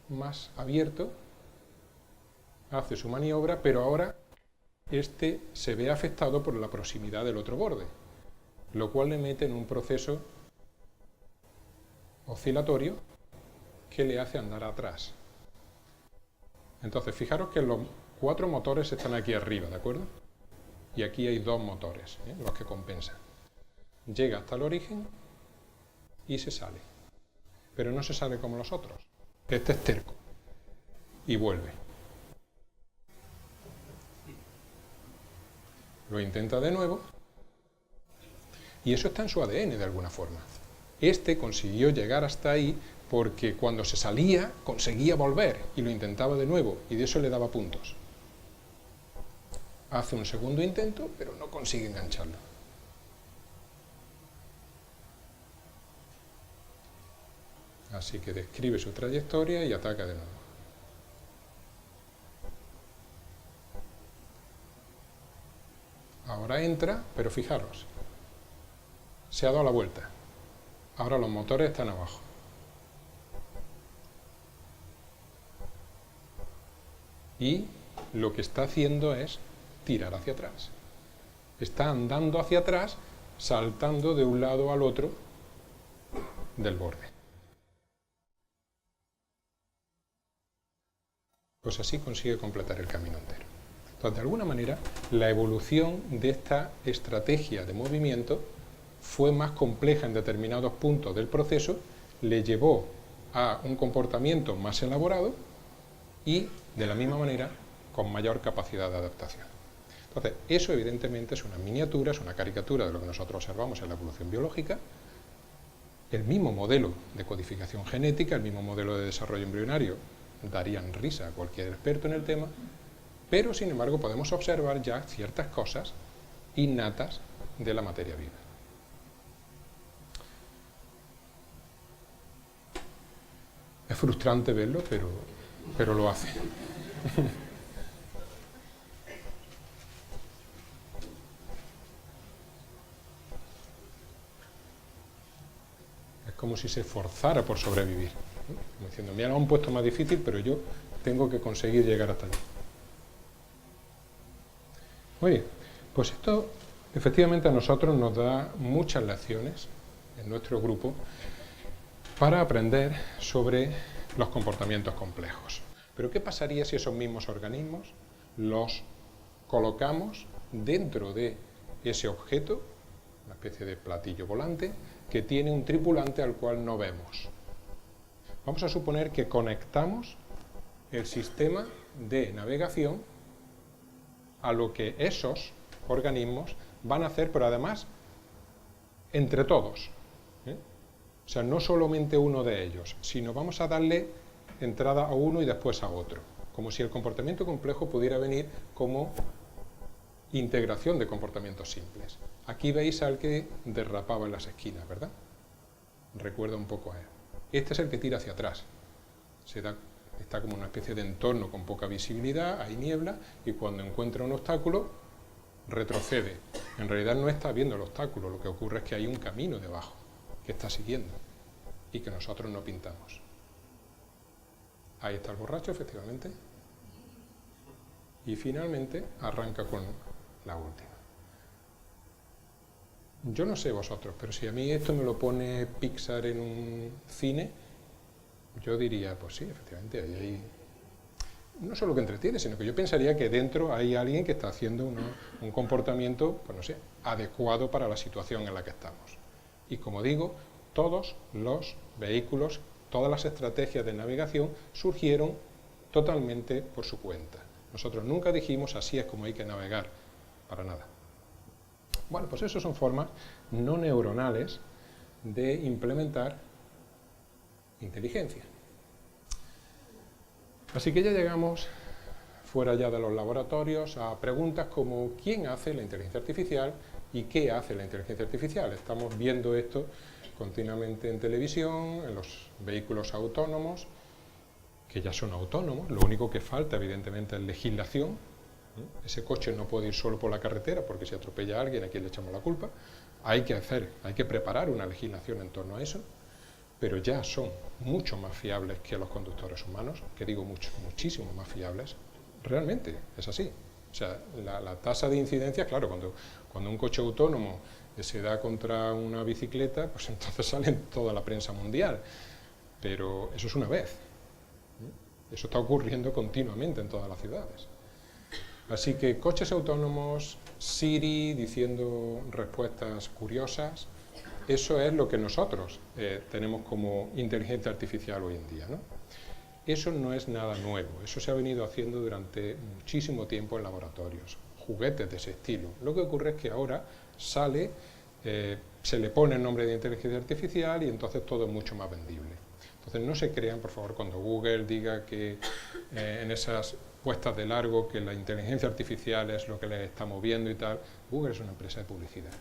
más abierto, hace su maniobra, pero ahora este se ve afectado por la proximidad del otro borde, lo cual le mete en un proceso oscilatorio que le hace andar atrás. Entonces, fijaros que los 4 motores están aquí arriba, ¿de acuerdo? Y aquí hay 2 motores, los que compensan. Llega hasta el origen y se sale. Pero no se sale como los otros. Este es terco. Y vuelve. Lo intenta de nuevo. Y eso está en su ADN de alguna forma. Este consiguió llegar hasta ahí porque cuando se salía conseguía volver y lo intentaba de nuevo y de eso le daba puntos. Hace un segundo intento, pero no consigue engancharlo. Así que describe su trayectoria y ataca de nuevo. Ahora entra, pero fijaros, se ha dado la vuelta. Ahora los motores están abajo. Y lo que está haciendo es tirar hacia atrás. Está andando hacia atrás, saltando de un lado al otro del borde. Pues así consigue completar el camino entero. Entonces, de alguna manera, la evolución de esta estrategia de movimiento fue más compleja en determinados puntos del proceso, le llevó a un comportamiento más elaborado y, de la misma manera, con mayor capacidad de adaptación. Entonces, eso evidentemente es una miniatura, es una caricatura de lo que nosotros observamos en la evolución biológica. El mismo modelo de codificación genética, el mismo modelo de desarrollo embrionario, darían risa a cualquier experto en el tema, pero sin embargo podemos observar ya ciertas cosas innatas de la materia viva. Es frustrante verlo, pero lo hace. Es como si se esforzara por sobrevivir. Como diciendo, me lo han puesto más difícil, pero yo tengo que conseguir llegar hasta allí. Muy bien, pues esto efectivamente a nosotros nos da muchas lecciones en nuestro grupo para aprender sobre los comportamientos complejos. Pero ¿qué pasaría si esos mismos organismos los colocamos dentro de ese objeto, una especie de platillo volante, que tiene un tripulante al cual no vemos? Vamos a suponer que conectamos el sistema de navegación a lo que esos organismos van a hacer, pero además entre todos. O sea, no solamente uno de ellos, sino vamos a darle entrada a uno y después a otro, como si el comportamiento complejo pudiera venir como integración de comportamientos simples. Aquí veis al que derrapaba en las esquinas, ¿verdad? Recuerda un poco a él. Este es el que tira hacia atrás. Está como una especie de entorno con poca visibilidad, hay niebla, y cuando encuentra un obstáculo, retrocede. En realidad no está viendo el obstáculo, lo que ocurre es que hay un camino debajo que está siguiendo y que nosotros no pintamos. Ahí está el borracho, efectivamente. Y finalmente arranca con la última. Yo no sé vosotros, pero si a mí esto me lo pone Pixar en un cine, yo diría, pues sí, efectivamente, ahí hay... No solo que entretiene, sino que yo pensaría que dentro hay alguien que está haciendo un comportamiento, pues no sé, adecuado para la situación en la que estamos. Y como digo, todos los vehículos, todas las estrategias de navegación surgieron totalmente por su cuenta. Nosotros nunca dijimos así es como hay que navegar, para nada. Bueno, pues eso son formas no neuronales de implementar inteligencia. Así que ya llegamos, fuera ya de los laboratorios, a preguntas como ¿quién hace la inteligencia artificial y qué hace la inteligencia artificial? Estamos viendo esto continuamente en televisión, en los vehículos autónomos, que ya son autónomos, lo único que falta evidentemente es legislación. Ese coche no puede ir solo por la carretera porque si atropella a alguien, ¿a quién le echamos la culpa? Hay que preparar una legislación en torno a eso, pero ya son mucho más fiables que los conductores humanos, que digo muchísimo más fiables, realmente es así. O sea, la tasa de incidencia, claro, cuando un coche autónomo se da contra una bicicleta, pues entonces sale en toda la prensa mundial, pero eso es una vez. Eso está ocurriendo continuamente en todas las ciudades. Así que coches autónomos, Siri diciendo respuestas curiosas, eso es lo que nosotros tenemos como inteligencia artificial hoy en día, ¿no? Eso no es nada nuevo, eso se ha venido haciendo durante muchísimo tiempo en laboratorios, juguetes de ese estilo. Lo que ocurre es que ahora sale, se le pone el nombre de inteligencia artificial y entonces todo es mucho más vendible. Entonces no se crean, por favor, cuando Google diga que en esas puestas de largo que la inteligencia artificial es lo que les está moviendo y tal. Google es una empresa de publicidad.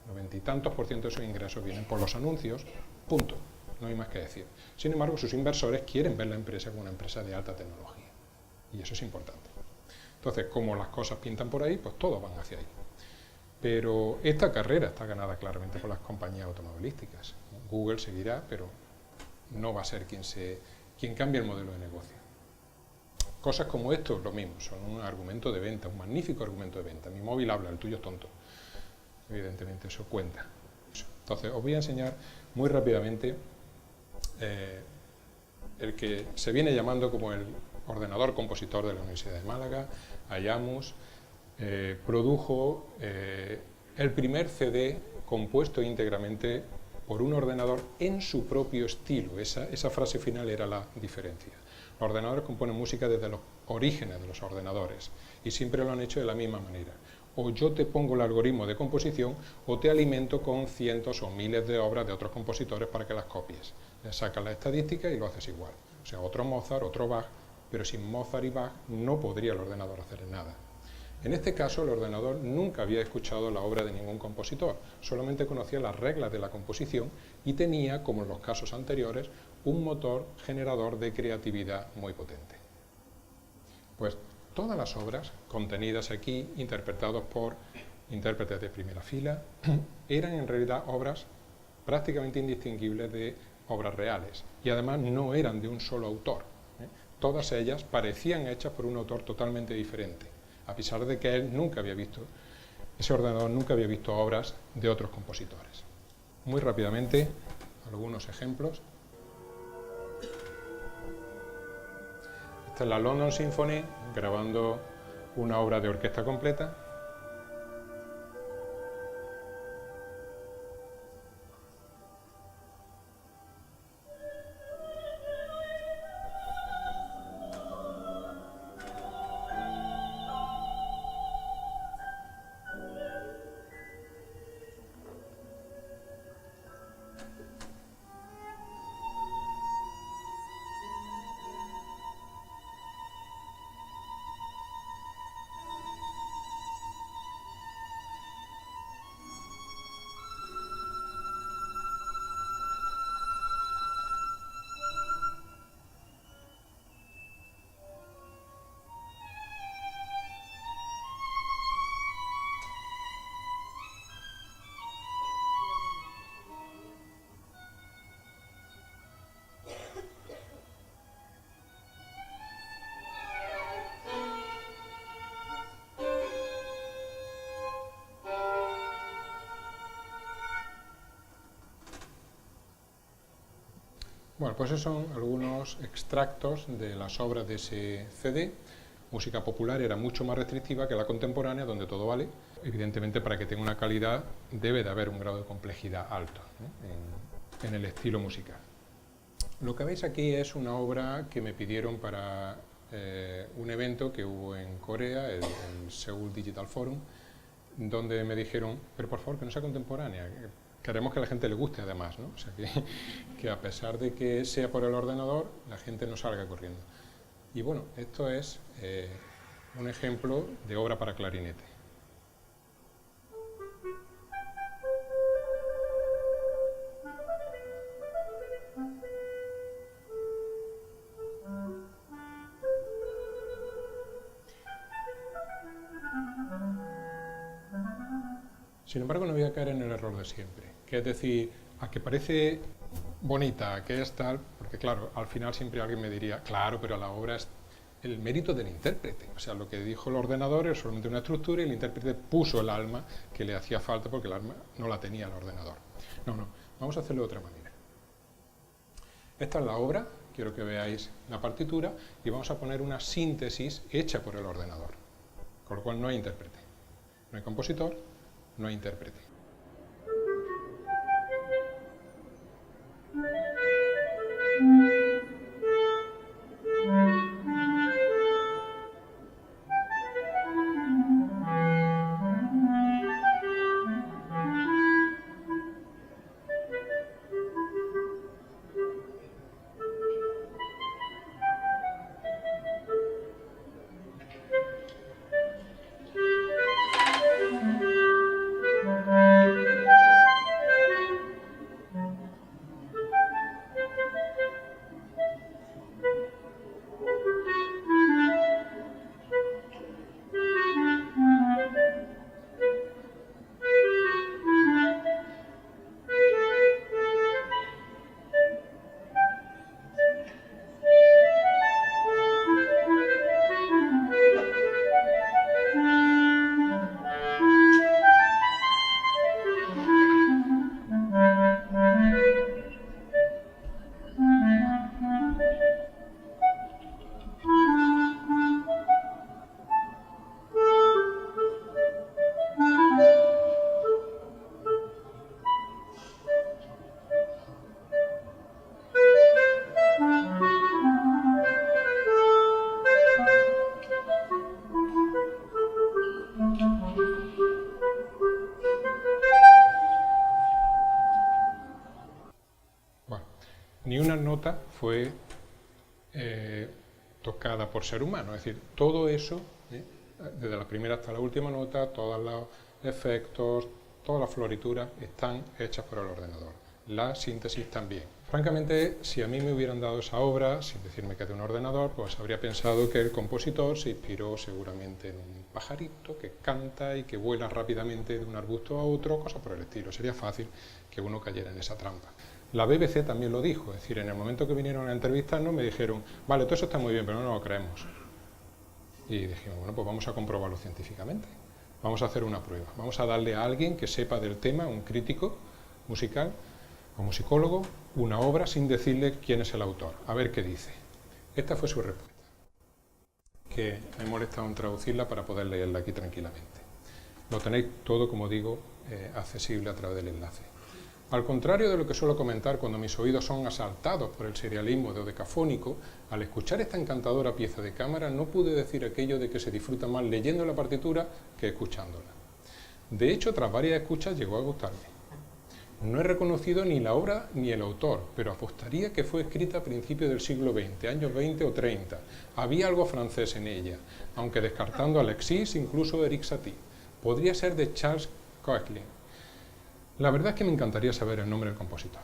90 y tantos % de sus ingresos vienen por los anuncios, punto. No hay más que decir. Sin embargo, sus inversores quieren ver la empresa como una empresa de alta tecnología. Y eso es importante. Entonces, como las cosas pintan por ahí, pues todos van hacia ahí. Pero esta carrera está ganada claramente por las compañías automovilísticas. Google seguirá, pero no va a ser quien cambie el modelo de negocio. Cosas como esto, lo mismo, son un argumento de venta, un magnífico argumento de venta. Mi móvil habla, el tuyo es tonto. Evidentemente eso cuenta. Entonces, os voy a enseñar muy rápidamente el que se viene llamando como el ordenador compositor de la Universidad de Málaga, IAMUS, produjo el primer CD compuesto íntegramente por un ordenador en su propio estilo. Esa frase final era la diferencia. Los ordenadores componen música desde los orígenes de los ordenadores y siempre lo han hecho de la misma manera. O yo te pongo el algoritmo de composición o te alimento con cientos o miles de obras de otros compositores para que las copies. Le sacas la estadística y lo haces igual. O sea, otro Mozart, otro Bach, pero sin Mozart y Bach no podría el ordenador hacer nada. En este caso, el ordenador nunca había escuchado la obra de ningún compositor, solamente conocía las reglas de la composición y tenía, como en los casos anteriores, un motor generador de creatividad muy potente. Pues todas las obras contenidas aquí, interpretadas por intérpretes de primera fila, eran en realidad obras prácticamente indistinguibles de obras reales y además no eran de un solo autor. Todas ellas parecían hechas por un autor totalmente diferente, a pesar de que ese ordenador nunca había visto obras de otros compositores. Muy rápidamente, algunos ejemplos. Esta es la London Symphony, grabando una obra de orquesta completa. Bueno, pues esos son algunos extractos de las obras de ese CD. Música popular era mucho más restrictiva que la contemporánea, donde todo vale. Evidentemente, para que tenga una calidad debe de haber un grado de complejidad alto, ¿no?, en el estilo musical. Lo que veis aquí es una obra que me pidieron para un evento que hubo en Corea, el Seoul Digital Forum, donde me dijeron, pero por favor que no sea contemporánea, queremos que a la gente le guste además, ¿no? O sea, que a pesar de que sea por el ordenador, la gente no salga corriendo. Y bueno, esto es un ejemplo de obra para clarinete. Sin embargo, no voy a caer en el error de siempre, que es decir, a que parece bonita, que es tal, porque claro, al final siempre alguien me diría, claro, pero la obra es el mérito del intérprete, o sea, lo que dijo el ordenador es solamente una estructura y el intérprete puso el alma que le hacía falta porque el alma no la tenía el ordenador. No, no, vamos a hacerlo de otra manera. Esta es la obra, quiero que veáis la partitura y vamos a poner una síntesis hecha por el ordenador, con lo cual no hay intérprete, no hay compositor, no hay intérprete. Ni una nota fue tocada por ser humano, es decir, todo eso, desde la primera hasta la última nota, todos los efectos, todas las florituras están hechas por el ordenador, la síntesis también. Francamente, si a mí me hubieran dado esa obra, sin decirme que es de un ordenador, pues habría pensado que el compositor se inspiró seguramente en un pajarito que canta y que vuela rápidamente de un arbusto a otro, cosas por el estilo. Sería fácil que uno cayera en esa trampa. La BBC también lo dijo, es decir, en el momento que vinieron a entrevistarnos me dijeron, vale, todo eso está muy bien, pero no nos lo creemos. Y dijimos, bueno, pues vamos a comprobarlo científicamente, vamos a hacer una prueba, vamos a darle a alguien que sepa del tema, un crítico musical o musicólogo, una obra sin decirle quién es el autor, a ver qué dice. Esta fue su respuesta, que me he molestado en traducirla para poder leerla aquí tranquilamente. Lo tenéis todo, como digo, accesible a través del enlace. Al contrario de lo que suelo comentar cuando mis oídos son asaltados por el serialismo dodecafónico, al escuchar esta encantadora pieza de cámara no pude decir aquello de que se disfruta más leyendo la partitura que escuchándola. De hecho, tras varias escuchas llegó a gustarme. No he reconocido ni la obra ni el autor, pero apostaría que fue escrita a principios del siglo XX, años 20 o 30. Había algo francés en ella, aunque descartando a Alexis, incluso Eric Satie. Podría ser de Charles Koechlin. La verdad es que me encantaría saber el nombre del compositor.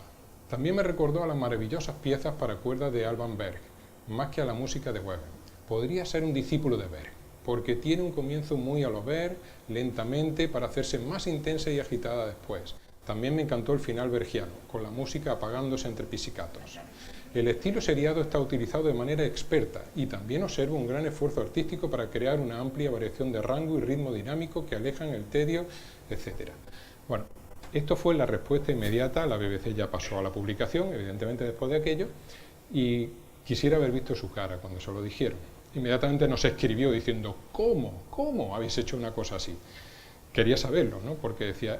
También me recordó a las maravillosas piezas para cuerdas de Alban Berg, más que a la música de Webern. Podría ser un discípulo de Berg, porque tiene un comienzo muy a lo Berg, lentamente, para hacerse más intensa y agitada después. También me encantó el final bergiano, con la música apagándose entre pizzicatos. El estilo seriado está utilizado de manera experta y también observo un gran esfuerzo artístico para crear una amplia variación de rango y ritmo dinámico que alejan el tedio, etc. Bueno, Esto fue la respuesta inmediata, la BBC ya pasó a la publicación, evidentemente después de aquello, y quisiera haber visto su cara cuando se lo dijeron. Inmediatamente nos escribió diciendo, ¿cómo habéis hecho una cosa así? Quería saberlo, ¿no? Porque decía,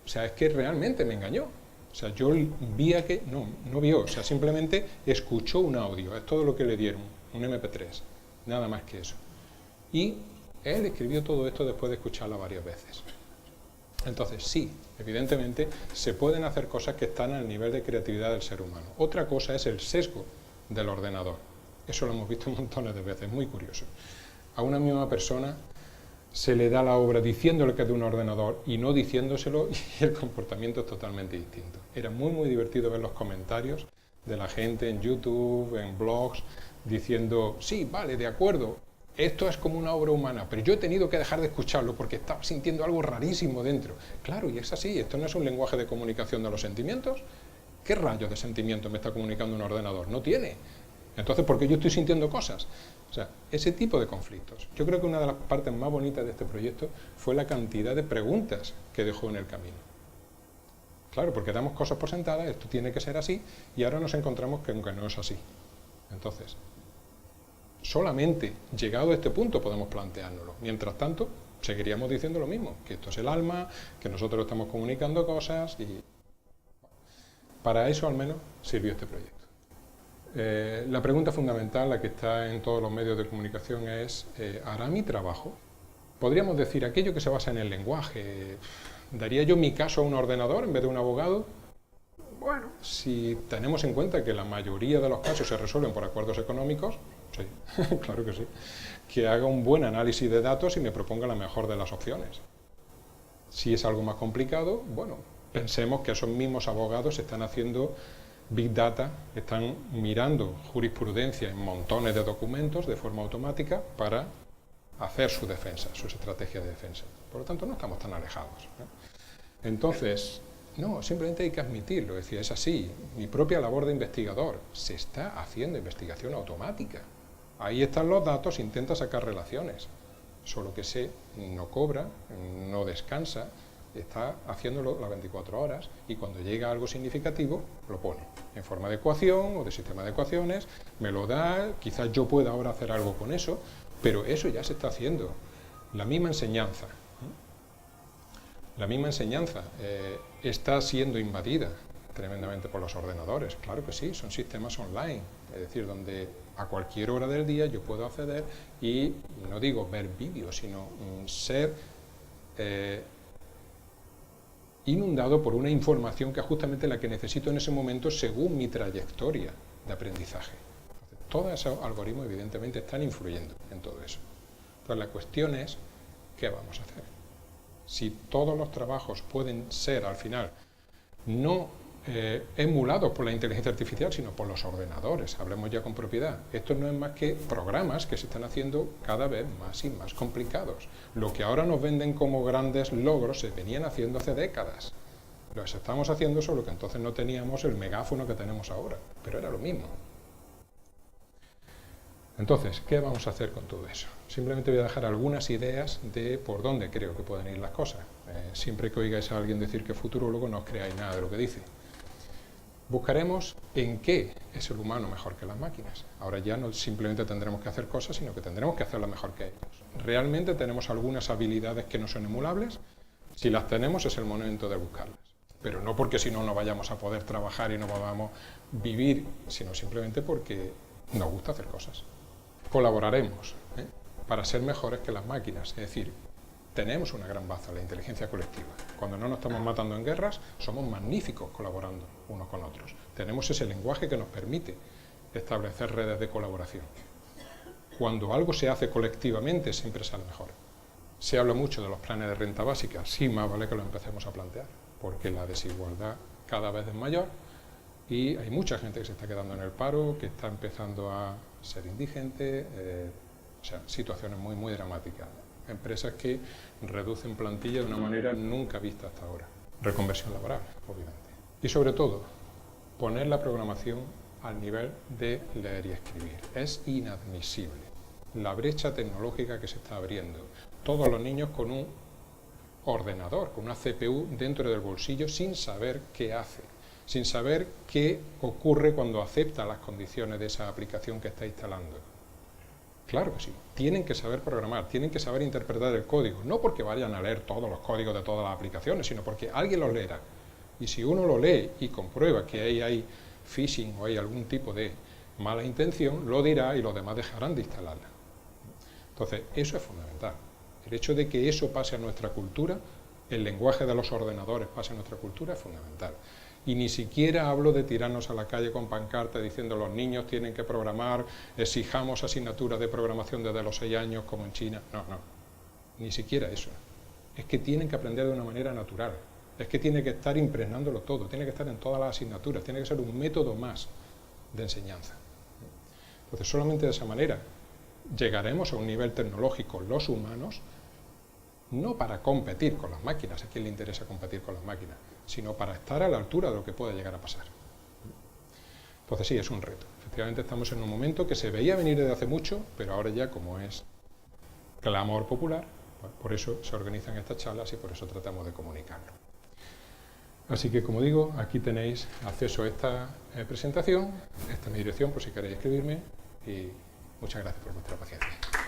o sea, es que realmente me engañó. O sea, yo vi que, no vio, o sea, simplemente escuchó un audio, es todo lo que le dieron, un MP3, nada más que eso. Y él escribió todo esto después de escucharla varias veces. Entonces, sí, evidentemente, se pueden hacer cosas que están al nivel de creatividad del ser humano. Otra cosa es el sesgo del ordenador. Eso lo hemos visto montones de veces, muy curioso. A una misma persona se le da la obra diciéndole que es de un ordenador y no diciéndoselo, y el comportamiento es totalmente distinto. Era muy divertido ver los comentarios de la gente en YouTube, en blogs, diciendo, sí, vale, de acuerdo, esto es como una obra humana, pero yo he tenido que dejar de escucharlo porque estaba sintiendo algo rarísimo dentro. Claro, y es así, esto no es un lenguaje de comunicación de los sentimientos. ¿Qué rayos de sentimientos me está comunicando un ordenador? No tiene. Entonces, ¿por qué yo estoy sintiendo cosas? O sea, ese tipo de conflictos. Yo creo que una de las partes más bonitas de este proyecto fue la cantidad de preguntas que dejó en el camino. Claro, porque damos cosas por sentadas, esto tiene que ser así, y ahora nos encontramos que no es así. Entonces, solamente llegado a este punto podemos planteárnoslo. Mientras tanto, seguiríamos diciendo lo mismo, que esto es el alma, que nosotros estamos comunicando cosas, y para eso al menos sirvió este proyecto. La pregunta fundamental, la que está en todos los medios de comunicación es, ¿hará mi trabajo? Podríamos decir, aquello que se basa en el lenguaje, ¿daría yo mi caso a un ordenador en vez de un abogado? Bueno, si tenemos en cuenta que la mayoría de los casos se resuelven por acuerdos económicos, sí, claro que sí, que haga un buen análisis de datos y me proponga la mejor de las opciones. Si es algo más complicado, bueno, pensemos que esos mismos abogados están haciendo Big Data, están mirando jurisprudencia en montones de documentos de forma automática para hacer su defensa, sus estrategias de defensa. Por lo tanto, no estamos tan alejados, ¿no? Entonces, no, simplemente hay que admitirlo, es decir, es así. Mi propia labor de investigador, se está haciendo investigación automática. Ahí están los datos, intenta sacar relaciones, solo que no cobra, no descansa, está haciéndolo las 24 horas y cuando llega algo significativo lo pone en forma de ecuación o de sistema de ecuaciones, me lo da, quizás yo pueda ahora hacer algo con eso, pero eso ya se está haciendo. La misma enseñanza está siendo invadida tremendamente por los ordenadores, claro que sí, son sistemas online, es decir, donde a cualquier hora del día yo puedo acceder y, no digo ver vídeos, sino ser inundado por una información que es justamente la que necesito en ese momento según mi trayectoria de aprendizaje. Entonces, todos esos algoritmos evidentemente están influyendo en todo eso. Entonces la cuestión es, ¿qué vamos a hacer? Si todos los trabajos pueden ser al final no emulados por la inteligencia artificial, sino por los ordenadores, hablemos ya con propiedad. Esto no es más que programas que se están haciendo cada vez más y más complicados. Lo que ahora nos venden como grandes logros se venían haciendo hace décadas. Los estamos haciendo, solo que entonces no teníamos el megáfono que tenemos ahora, pero era lo mismo. Entonces, ¿qué vamos a hacer con todo eso? Simplemente voy a dejar algunas ideas de por dónde creo que pueden ir las cosas. Siempre que oigáis a alguien decir que es futurólogo, no os creáis nada de lo que dice. Buscaremos en qué es el humano mejor que las máquinas. Ahora ya no simplemente tendremos que hacer cosas, sino que tendremos que hacerlas mejor que ellos. ¿Realmente tenemos algunas habilidades que no son emulables? Si las tenemos, es el momento de buscarlas. Pero no porque si no, no vayamos a poder trabajar y no podamos vivir, sino simplemente porque nos gusta hacer cosas. Colaboraremos para ser mejores que las máquinas, es decir, tenemos una gran baza, la inteligencia colectiva. Cuando no nos estamos matando en guerras, somos magníficos colaborando unos con otros. Tenemos ese lenguaje que nos permite establecer redes de colaboración. Cuando algo se hace colectivamente, siempre sale mejor. Se habla mucho de los planes de renta básica, sí, más vale que lo empecemos a plantear, porque la desigualdad cada vez es mayor y hay mucha gente que se está quedando en el paro, que está empezando a ser indigente, o sea, situaciones muy dramáticas. Empresas que reducen plantilla de una manera nunca vista hasta ahora. Reconversión laboral, obviamente. Y sobre todo, poner la programación al nivel de leer y escribir. Es inadmisible la brecha tecnológica que se está abriendo. Todos los niños con un ordenador, con una CPU dentro del bolsillo sin saber qué hace, sin saber qué ocurre cuando acepta las condiciones de esa aplicación que está instalando. Claro que sí, tienen que saber programar, tienen que saber interpretar el código, no porque vayan a leer todos los códigos de todas las aplicaciones, sino porque alguien los leerá. Y si uno lo lee y comprueba que ahí hay phishing o hay algún tipo de mala intención, lo dirá y los demás dejarán de instalarla. Entonces, eso es fundamental. El hecho de que eso pase a nuestra cultura, el lenguaje de los ordenadores pase a nuestra cultura, es fundamental. Y ni siquiera hablo de tirarnos a la calle con pancartas diciendo los niños tienen que programar, exijamos asignaturas de programación desde los 6 años como en China. No, no, ni siquiera eso. Es que tienen que aprender de una manera natural. Es que tiene que estar impregnándolo todo, tiene que estar en todas las asignaturas, tiene que ser un método más de enseñanza. Entonces, solamente de esa manera llegaremos a un nivel tecnológico los humanos, no para competir con las máquinas, a quien le interesa competir con las máquinas, sino para estar a la altura de lo que pueda llegar a pasar. Entonces sí, es un reto. Efectivamente estamos en un momento que se veía venir desde hace mucho, pero ahora ya como es clamor popular, pues por eso se organizan estas charlas y por eso tratamos de comunicarlo. Así que, como digo, aquí tenéis acceso a esta presentación, esta es mi dirección por si queréis escribirme y muchas gracias por vuestra paciencia.